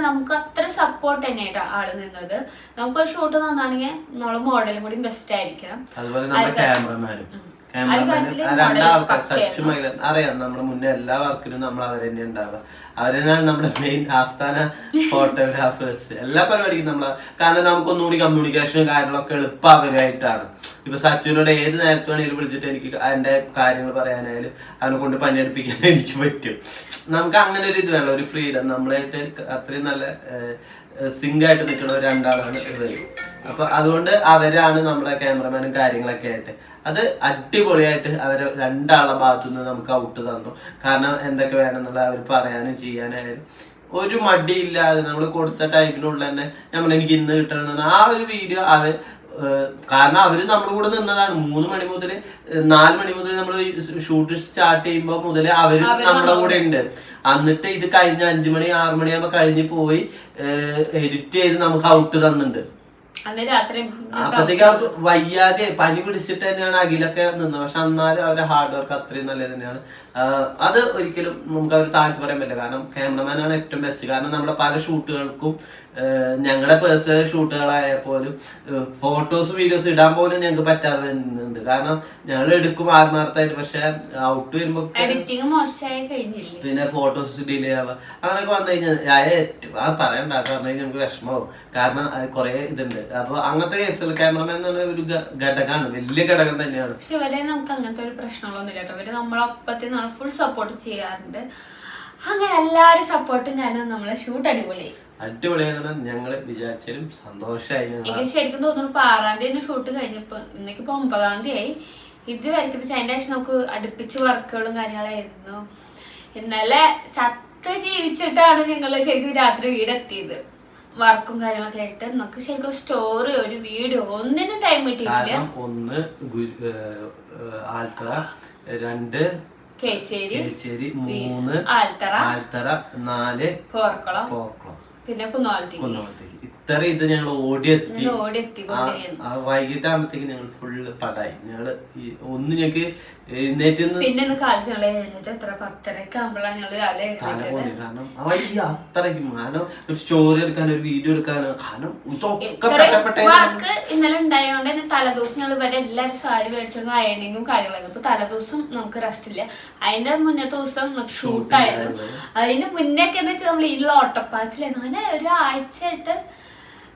നമുക്ക് അത്ര സപ്പോർട്ട് തന്നെയായിട്ട് ആള് നിന്നത്. നമുക്കൊരു ഷൂട്ട് തന്നാണെങ്കിൽ നമ്മള് മോഡലും കൂടി ബെസ്റ്റ് ആയിരിക്കണം. അതുപോലെ നമ്മുടെ ക്യാമറമാനും അറിയാം നമ്മുടെ മുന്നേ എല്ലാ വർക്കിനും നമ്മൾ അവരെന്നെ ഉണ്ടാവുക. അവരെന്നാണ് നമ്മുടെ മെയിൻ ആസ്ഥാന ഫോട്ടോഗ്രാഫേഴ്സ്. എല്ലാ പരിപാടിക്കും നമ്മളെ, കാരണം നമുക്കൊന്നുകൂടി കമ്മ്യൂണിക്കേഷനും കാര്യങ്ങളൊക്കെ എളുപ്പം അവരായിട്ടാണ്. ഇപ്പൊ സച്ചുവിനോട് ഏത് നേരത്തെ വേണമെങ്കിലും വിളിച്ചിട്ട് എനിക്ക് അതിന്റെ കാര്യങ്ങൾ പറയാനായാലും അവനെ കൊണ്ട് പണിയെടുപ്പിക്കാൻ എനിക്ക് പറ്റും. നമുക്ക് അങ്ങനെ ഒരു ഇത് വേണം, ഒരു ഫ്രീഡം. നമ്മളായിട്ട് അത്രയും നല്ല സിങ്കായിട്ട് നിൽക്കുന്ന ഒരു രണ്ടാളാണ് ഇത്. അപ്പൊ അതുകൊണ്ട് അവരാണ് നമ്മുടെ ക്യാമറമാനും കാര്യങ്ങളൊക്കെ ആയിട്ട്. അത് അടിപൊളിയായിട്ട് അവരെ രണ്ടാളുടെ ഭാഗത്തുനിന്ന് നമുക്ക് ഔട്ട് തന്നു. കാരണം എന്തൊക്കെ വേണമെന്നുള്ള അവർ പറയാനും ചെയ്യാനായാലും ഒരു മടിയില്ലാതെ നമ്മൾ കൊടുത്ത ടൈമിനുള്ളിൽ തന്നെ നമ്മൾ എനിക്ക് ഇന്ന് കിട്ടണമെന്ന് ആ ഒരു വീഡിയോ അവർ, കാരണം അവര് നമ്മുടെ കൂടെ നിന്നതാണ് 3 മണി മുതൽ 4 മണി മുതൽ നമ്മൾ ഷൂട്ട് സ്റ്റാർട്ട് ചെയ്യുമ്പോൾ മുതൽ അവര് നമ്മുടെ കൂടെ ഉണ്ട്. എന്നിട്ട് ഇത് കഴിഞ്ഞ 5 മണി 6 മണിയാകുമ്പോ കഴിഞ്ഞ് പോയി എഡിറ്റ് ചെയ്ത് നമുക്ക് ഔട്ട് തന്നിട്ടുണ്ട്. അപ്പത്തേക്ക് അവർക്ക് വയ്യാതെ പനി പിടിച്ചിട്ട് തന്നെയാണ് അഖിലൊക്കെ നിന്നത്. പക്ഷെ എന്നാലും അവരുടെ ഹാർഡ് വർക്ക് അത്രയും നല്ലത് തന്നെയാണ്. അത് ഒരിക്കലും നമുക്ക് അവർ താഴ്ത്തി പറയാൻ പറ്റില്ല. കാരണം ക്യാമറമാനാണ് ഏറ്റവും ബെസ്റ്റ്. കാരണം നമ്മുടെ പല ഷൂട്ടുകൾക്കും ഞങ്ങളുടെ പേഴ്സണൽ ഷൂട്ടുകളായാൽ പോലും ഫോട്ടോസ് വീഡിയോസ് ഇടാൻ പോലും ഞങ്ങൾക്ക് പറ്റാതെ വരുന്നുണ്ട്. കാരണം ഞങ്ങൾ എടുക്കും ആത്മാർത്ഥമായിട്ട്, പക്ഷെ ഔട്ട് വരുമ്പോ പിന്നെ ഫോട്ടോസ് ഡിലേ ആവുക അങ്ങനെയൊക്കെ വന്നു കഴിഞ്ഞാൽ പറയണ്ട. പറഞ്ഞു കഴിഞ്ഞാൽ നമുക്ക് വിഷമാവും. കാരണം കുറെ ഇതുണ്ട്. അപ്പൊ അങ്ങനത്തെ കേസുകൾ ക്യാമറമാൻ എന്ന് പറഞ്ഞ ഒരു ഘടകമാണ്, വലിയ ഘടകം തന്നെയാണ്. പക്ഷെ ഇവരെ നമുക്ക് അങ്ങനത്തെ ഒരു പ്രശ്നങ്ങളൊന്നും ഇല്ല. ഇവര് നമ്മളൊപ്പത്തിൽ ഫുൾ സപ്പോർട്ട് ചെയ്യാറുണ്ട്. അങ്ങനെ എല്ലാരും സപ്പോർട്ടും കാരണം നമ്മളെ ഷൂട്ട് അടിപൊളിയായിരുന്നു. ഞങ്ങള് വിചാരിച്ചാലും സന്തോഷമായി. എനിക്ക് ശരിക്കും തോന്നുന്നു 6-ാം തീയതി ഷൂട്ട് കഴിഞ്ഞപ്പോ ഇന്നിപ്പോ 9-ാം തീയതി ആയി. ഇത് വരയ്ക്കുന്ന അതിന്റെ ശേഷം നമുക്ക് അടുപ്പിച്ച് വർക്കുകളും കാര്യങ്ങളായിരുന്നു. ഇന്നലെ ചത്ത് ജീവിച്ചിട്ടാണ് ഞങ്ങള് ശരിക്കും രാത്രി വീടെത്തിയത്. വർക്കും കാര്യങ്ങളൊക്കെ ആയിട്ട് നമുക്ക് ശരിക്കും സ്റ്റോറി ഒരു വീഡിയോ ഒന്നിനും ടൈം കിട്ടിയിട്ടില്ല. 1 ആൽത്തറ, 2 കേച്ചേരി, 3 ആൽത്തറ, 4 പോർക്കുളം, പിന്നെ കുന്നോളത്തേക്ക്. ഇത്ര ഇത് ഞങ്ങൾ ഓടിയെത്തി. വൈകിട്ടാകുമ്പത്തേക്ക് ഞങ്ങൾ ഫുള്ള് പടായി. ഞങ്ങള് ഒന്ന് ഞങ്ങൾക്ക് എഴുന്നേറ്റ് പിന്നെ എഴുന്നേറ്റ് എത്ര 10:30 ആകുമ്പോഴാണ് ഞങ്ങള് രാവിലെ കാരണം അത്രയ്ക്കും കാരണം ഒരു സ്റ്റോറി എടുക്കാനോ ഒരു വീഡിയോ എടുക്കാനോ കാരണം വർക്ക് ഇന്നലെ ഉണ്ടായതുകൊണ്ട് തന്നെ തലേദിവസം ഞങ്ങൾ ഇവരെ എല്ലാവരും സാരി മേടിച്ചോണ്ട് അയണിങ്ങും കാര്യങ്ങളായിരുന്നു. അപ്പൊ തലേദിവസം നമുക്ക് റെസ്റ്റ് ഇല്ല. അതിന്റെ മുന്നത്തെ ദിവസം നമുക്ക് ഷൂട്ടായിരുന്നു. അതിന് മുന്നേക്കെ എന്ന് വെച്ചാൽ നമ്മൾ ഇതിലുള്ള ഓട്ടപ്പാച്ചിലായിരുന്നു. അങ്ങനെ ഒരാഴ്ചയായിട്ട്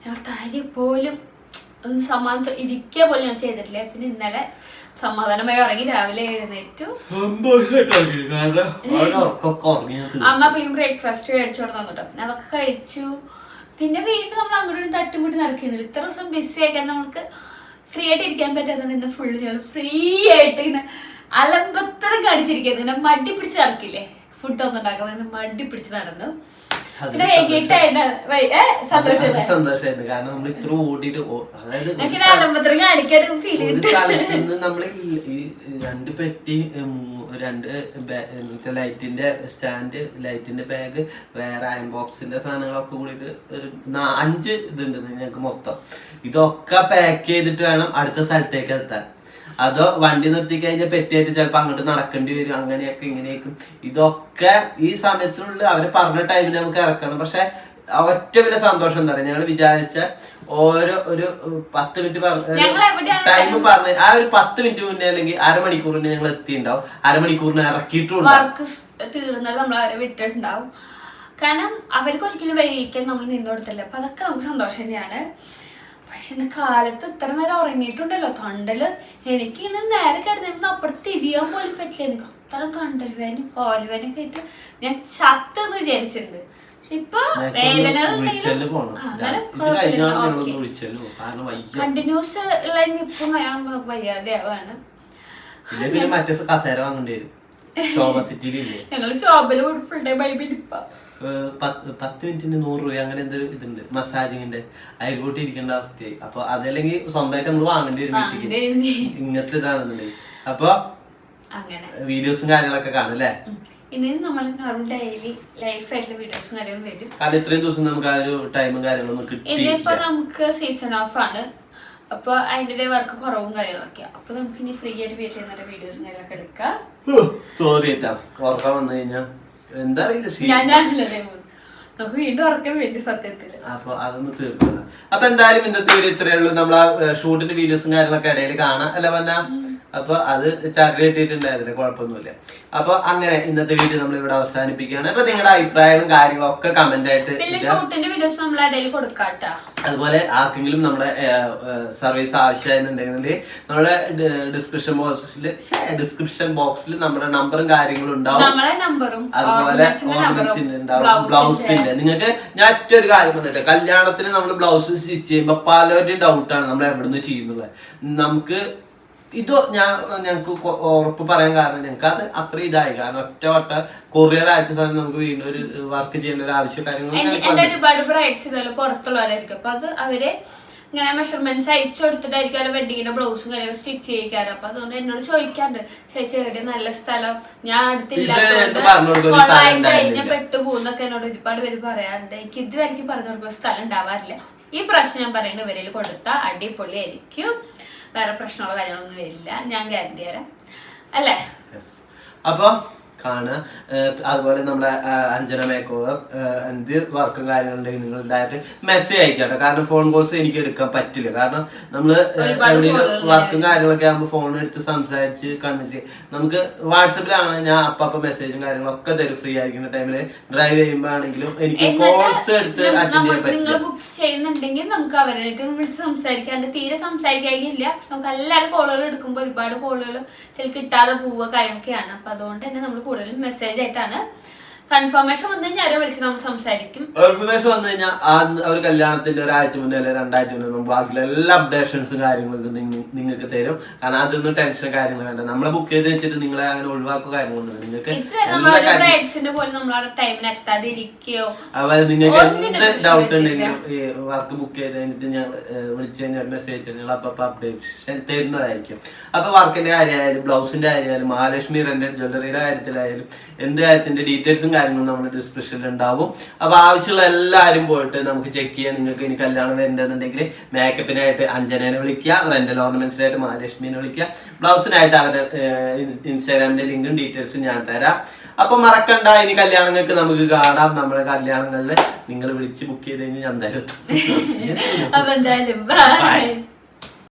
ഞങ്ങൾ തരി പോലും ഒന്ന് സമാധാനം ഇരിക്കുക പോലും ഞാൻ ചെയ്തിട്ടില്ല. പിന്നെ ഇന്നലെ സമാധാനമായി ഉറങ്ങി രാവിലെ എഴുന്നേറ്റു. അമ്മ പിള്ളേരും ബ്രേക്ക്ഫാസ്റ്റ് കഴിച്ചു കൊടുത്തു. പിന്നെ അതൊക്കെ കഴിച്ചു. പിന്നെ വീണ്ടും നമ്മൾ അങ്ങോട്ടും തട്ടിമുട്ടി നടക്കുന്നില്ല. ഇത്ര ദിവസം ബിസി ആക്കാൻ നമുക്ക് ഫ്രീ ആയിട്ട് ഇരിക്കാൻ പറ്റാത്തതുകൊണ്ട് ഇന്ന് ഫുള്ള് ഞങ്ങൾ ഫ്രീ ആയിട്ട് ഇങ്ങനെ അലമ്പത്തരം കാണിച്ചിരിക്കുന്നു. ഇങ്ങനെ മടി പിടിച്ച് നടക്കില്ലേ, ഫുഡൊന്നും ഉണ്ടാക്കുന്നത് മടി പിടിച്ച് നടന്നു. അത് പിന്നെ വൈകിട്ടായിട്ട് സന്തോഷമായിരുന്നു. കാരണം നമ്മൾ ഇത്ര ഓടിയിട്ട് അതായത് കാണിക്കാൻ ഒരു സ്ഥലത്ത് നിന്ന് നമ്മൾ ഈ 2 പെട്ടി 2 ലൈറ്റിന്റെ സ്റ്റാൻഡ്, ലൈറ്റിന്റെ ബാഗ്, വേറെ അയൺ ബോക്സിന്റെ സാധനങ്ങളൊക്കെ കൂടിയിട്ട് 5 ഇതുണ്ട് ഞങ്ങൾക്ക് മൊത്തം. ഇതൊക്കെ പാക്ക് ചെയ്തിട്ട് വേണം അടുത്ത സ്ഥലത്തേക്ക് എത്താൻ. അതോ വണ്ടി നിർത്തി കഴിഞ്ഞാൽ പെറ്റിയായിട്ട് ചിലപ്പോൾ അങ്ങോട്ട് നടക്കേണ്ടി വരും. അങ്ങനെയൊക്കെ ഇങ്ങനെയൊക്കെ ഇതൊക്കെ ഈ സമയത്തിനുള്ളിൽ അവര് പറഞ്ഞ ടൈമിന് നമുക്ക് ഇറക്കണം. പക്ഷെ ഒറ്റ വലിയ സന്തോഷം എന്താ പറയുക, ഞങ്ങൾ വിചാരിച്ച ഒരു 10 മിനിറ്റ് ടൈം പറഞ്ഞ് ആ ഒരു 10 മിനിറ്റ് മുന്നേ അല്ലെങ്കിൽ അരമണിക്കൂറിന് ഞങ്ങൾ എത്തിയിട്ടുണ്ടാവും. അരമണിക്കൂറിന് ഇറക്കിയിട്ടുണ്ടാവും. വർക്ക് തീർന്നാൽ നമ്മൾ അവരെ വിട്ടിട്ടുണ്ടാവും. കാരണം അവർക്ക് ഒരിക്കലും വഴിയിക്കാൻ നമ്മൾ നിന്ന് കൊടുത്തില്ല. അപ്പൊ അതൊക്കെ നമുക്ക് സന്തോഷം തന്നെയാണ്. പക്ഷെ ഇന്ന് കാലത്ത് ഇത്ര നേരം ഉറങ്ങിയിട്ടുണ്ടല്ലോ തൊണ്ടല്. എനിക്ക് ഇങ്ങനെ നേരെ കിടന്നിരുന്ന അപ്പുറത്ത് തിരിയാൻ പോലും പറ്റില്ല. എനിക്ക് അത്ര കണ്ടൽ വേനും കാലുവേനൊക്കെ ആയിട്ട് ഞാൻ ചത്തെന്ന് വിചാരിച്ചിട്ടുണ്ട്. പക്ഷെ ഇപ്പൊ കണ്ടിന്യൂസ് ഉള്ള ഇപ്പം കഴിയുമ്പോ നമുക്ക് വയ്യാതെ ആവാണ്. ഞങ്ങള് ശോഭയില് ഫുൾ ടൈം ബൈബിളിപ്പ 10 മിനിറ്റിന് 100 രൂപ അങ്ങനെ എന്തൊരു ഇതുണ്ട് മസാജിങ്ങിന്റെ. അയൽക്കൂട്ടി ഇരിക്കേണ്ട അവസ്ഥയായി. അപ്പൊ അതല്ലെങ്കിൽ സ്വന്തമായിട്ട് നമ്മൾ വാങ്ങേണ്ടി വരും ഇങ്ങനത്തെ ഇതാണെന്നുണ്ടെങ്കിൽ. അപ്പൊ വീഡിയോസും കാര്യങ്ങളൊക്കെ കാണും അല്ലേ? ഇനി നമ്മൾ നോർമൽ ഡെയിലി ലൈഫ് ആയിട്ടുള്ള വീഡിയോസും കാര്യങ്ങളും വരും. അത് ഇത്രയും ദിവസം നമുക്ക് ആ ഒരു ടൈമും കാര്യങ്ങളൊന്നും കിട്ടി. ഇനിയിപ്പോ നമുക്ക് സീസൺ ഓഫ് ആണ്. അപ്പൊ അതിന്റെ വർക്ക് കുറവും കാര്യങ്ങളൊക്കെ. അപ്പൊ നമുക്ക് ഇനി ഫ്രീ ആയിട്ട് വീട്ടിൽ നിന്നിട്ട് വീഡിയോസും കാര്യങ്ങളൊക്കെ എടുക്കാം. സോറി ഏട്ടാ, ഉറക്കം വന്നു കഴിഞ്ഞാ എന്താ അറിയില്ല, നമുക്ക് വീണ്ടും ഉറക്കം വേണ്ടി സത്യത്തില്. അപ്പൊ അതൊന്ന് തീർക്കണം. അപ്പൊ എന്തായാലും ഇന്നത്തെ വീഡിയോ ഇത്രയേ ഉള്ളൂ. നമ്മൾ ആ ഷൂട്ടിന്റെ വീഡിയോസും കാര്യങ്ങളൊക്കെ ഇടയിൽ കാണാം അല്ല പറഞ്ഞ. അപ്പൊ അത് ചാകരി കിട്ടിയിട്ടുണ്ടായിരുന്നില്ല, കുഴപ്പമൊന്നുമില്ല. അപ്പൊ അങ്ങനെ ഇന്നത്തെ വീഡിയോ നമ്മൾ ഇവിടെ അവസാനിപ്പിക്കുകയാണ്. അപ്പൊ നിങ്ങളുടെ അഭിപ്രായങ്ങളും കാര്യങ്ങളും ഒക്കെ കമന്റ് ആയിട്ട് അതുപോലെ ആർക്കെങ്കിലും നമ്മുടെ സർവീസ് ആവശ്യമായിരുന്നുണ്ടെങ്കിൽ നമ്മുടെ ഡിസ്ക്രിപ്ഷൻ ബോക്സിൽ നമ്മുടെ നമ്പറും കാര്യങ്ങളും ഉണ്ടാവും. അതുപോലെ ഓർണമെന്റ്സിന്റെ ഉണ്ടാവും, ബ്ലൗസിന്റെ. നിങ്ങൾക്ക് ഞാൻ ഒറ്റൊരു കാര്യം പറഞ്ഞിട്ട്, കല്യാണത്തിന് നമ്മൾ ബ്ലൗസ് സ്റ്റിച്ച് ചെയ്യുമ്പോൾ പലരുടെയും ഡൗട്ടാണ് നമ്മൾ എവിടുന്ന് ചെയ്യുന്നത്. നമുക്ക് ഇത് ഞങ്ങൾക്ക് ഉറപ്പ് പറയാൻ കാരണം ഞങ്ങൾക്ക് അത് അത്ര ഇതായി. കാരണം ഒറ്റ കൊറിയർ അയച്ച സമയം നമുക്ക് വീണ്ടും ഒരു വർക്ക് ചെയ്യേണ്ട ഒരു ആവശ്യം കാര്യങ്ങളും ഒരുപാട് ബ്രൈഡ്സ് ഇതുപോലെ പുറത്തുള്ളവരായിരിക്കും. അപ്പൊ അത് അവരെ ഇങ്ങനെ മെഷർമെന്റ്സ് അയച്ചു കൊടുത്തിട്ടായിരിക്കും അവരുടെ വെഡിങ്ങിന്റെ ബ്ലൗസും കാര്യങ്ങളും സ്റ്റിച്ച് ചെയ്യിക്കാറ്. അപ്പൊ അതുകൊണ്ട് എന്നോട് ചോദിക്കാറുണ്ട്, ചേച്ചി എവിടെ നല്ല സ്ഥലം, ഞാൻ അടുത്തില്ലാത്തതുകൊണ്ട് കഴിഞ്ഞ പെട്ടുപോകുന്നൊക്കെ എന്നോട് ഒരുപാട് പേര് പറയാറുണ്ട്. എനിക്ക് ഇതുവരെ പറഞ്ഞു കൊടുക്കുന്ന സ്ഥലം ഉണ്ടാവാറില്ല. ഈ പ്രാവശ്യം ഞാൻ പറയുന്നത് ഇവരിൽ കൊടുത്താൽ അടിപൊളി ആയിരിക്കും. വേറെ പ്രശ്നമുള്ള കാര്യങ്ങളൊന്നും വരില്ല, ഞാൻ ഗ്യാരണ്ടി തരാം അല്ലേ? അപ്പൊ കാണുക. അതുപോലെ നമ്മുടെ അഞ്ജന മേക്ക് ഓവർ എന്ത് വർക്കും കാര്യങ്ങളുണ്ടെങ്കിൽ നിങ്ങൾ ഡയറക്റ്റ് മെസ്സേജ് അയക്കാട്ടോ. കാരണം ഫോൺ കോൾസ് എനിക്ക് എടുക്കാൻ പറ്റില്ല. കാരണം നമ്മൾ എവിടെയെങ്കിലും വർക്കും കാര്യങ്ങളൊക്കെ ആകുമ്പോൾ ഫോൺ എടുത്ത് സംസാരിച്ച് കണ്ടിച്ച് നമുക്ക് വാട്സപ്പിലാണ് ഞാൻ അപ്പം മെസ്സേജും കാര്യങ്ങളൊക്കെ തരും. ഫ്രീ ആയിരിക്കുന്ന ടൈമില് ഡ്രൈവ് ചെയ്യുമ്പോൾ ആണെങ്കിലും എനിക്ക് കോൾസ് എടുത്ത് അറ്റൻഡ് ചെയ്യാൻ പറ്റില്ല. ബുക്ക് ചെയ്യുന്നുണ്ടെങ്കിൽ നമുക്ക് അവരായിട്ട് വിളിച്ച് സംസാരിക്കാണ്ട് തീരെ സംസാരിക്കാനില്ല. നമുക്ക് എല്ലാവരും കോളുകൾ എടുക്കുമ്പോൾ ഒരുപാട് കോളുകൾ ചില കിട്ടാതെ പോവുക കാര്യങ്ങളൊക്കെയാണ്. അപ്പൊ അതുകൊണ്ട് തന്നെ നമ്മൾ കൂടുതലും മെസ്സേജ് ആയിട്ടാണ്. കൺഫർമേഷൻ വന്നു കഴിഞ്ഞാൽ അവരെ വിളിച്ച് നമ്മൾ സംസാരിക്കും. കൺഫർമേഷൻ വന്നു കഴിഞ്ഞാൽ ഒരു കല്യാണത്തിന്റെ ഒരാഴ്ച മുന്നേ അല്ലെങ്കിൽ 2 ആഴ്ച മുന്നേ ബാക്കിയുള്ള എല്ലാ അപ്ഡേഷൻസും കാര്യങ്ങളൊക്കെ നിങ്ങൾക്ക് തരും. കാരണം അതൊന്നും ടെൻഷൻ കാര്യങ്ങൾ വേണ്ട. നമ്മളെ ബുക്ക് ചെയ്ത് വെച്ചിട്ട് നിങ്ങളെ അങ്ങനെ ഒഴിവാക്കുക കാര്യങ്ങളൊന്നും നിങ്ങൾക്ക് അതുപോലെ നിങ്ങൾക്ക് എന്ത് ഡൗട്ട് ഉണ്ടെങ്കിലും ഈ വർക്ക് ബുക്ക് ചെയ്ത് കഴിഞ്ഞിട്ട് ഞാൻ വിളിച്ചു കഴിഞ്ഞാൽ മെസ്സേജ് നിങ്ങൾ അപ്പൊ അപ്ഡേഷൻ തരുന്നതായിരിക്കും. അപ്പൊ വർക്കിന്റെ കാര്യമായാലും ബ്ലൗസിന്റെ കാര്യമായാലും മഹാലക്ഷ്മി റെന്റൽ ജ്വല്ലറിയുടെ കാര്യത്തിലായാലും എന്ത് കാര്യത്തിന്റെ ഡീറ്റെയിൽസും കാര്യങ്ങളും നമ്മുടെ ഡിസ്ക്രിപ്ഷനിൽ ഉണ്ടാവും. അപ്പൊ ആവശ്യമുള്ള എല്ലാവരും പോയിട്ട് നമുക്ക് ചെക്ക് ചെയ്യാം. നിങ്ങൾക്ക് ഇനി കല്യാണം വരേണ്ടതെന്നുണ്ടെങ്കിൽ മേക്കപ്പിനായിട്ട് അഞ്ജനേനെ വിളിക്കുക, റെന്റൽ ഓർണമെന്റ്സിനായിട്ട് മഹാലക്ഷ്മിനെ വിളിക്കുക, ബ്ലൗസിനായിട്ട് അവരുടെ ഇൻസ്റ്റാഗ്രാമിന്റെ ലിങ്കും ഡീറ്റെയിൽസും ഞാൻ തരാം. അപ്പൊ മറക്കണ്ട, ഇനി കല്യാണങ്ങൾക്ക് നമുക്ക് കാണാം. നമ്മുടെ കല്യാണങ്ങളിൽ നിങ്ങൾ വിളിച്ച് ബുക്ക് ചെയ്ത് കഴിഞ്ഞാൽ ഞാൻ തരും. അപ്പൊ എന്തായാലും ബൈ.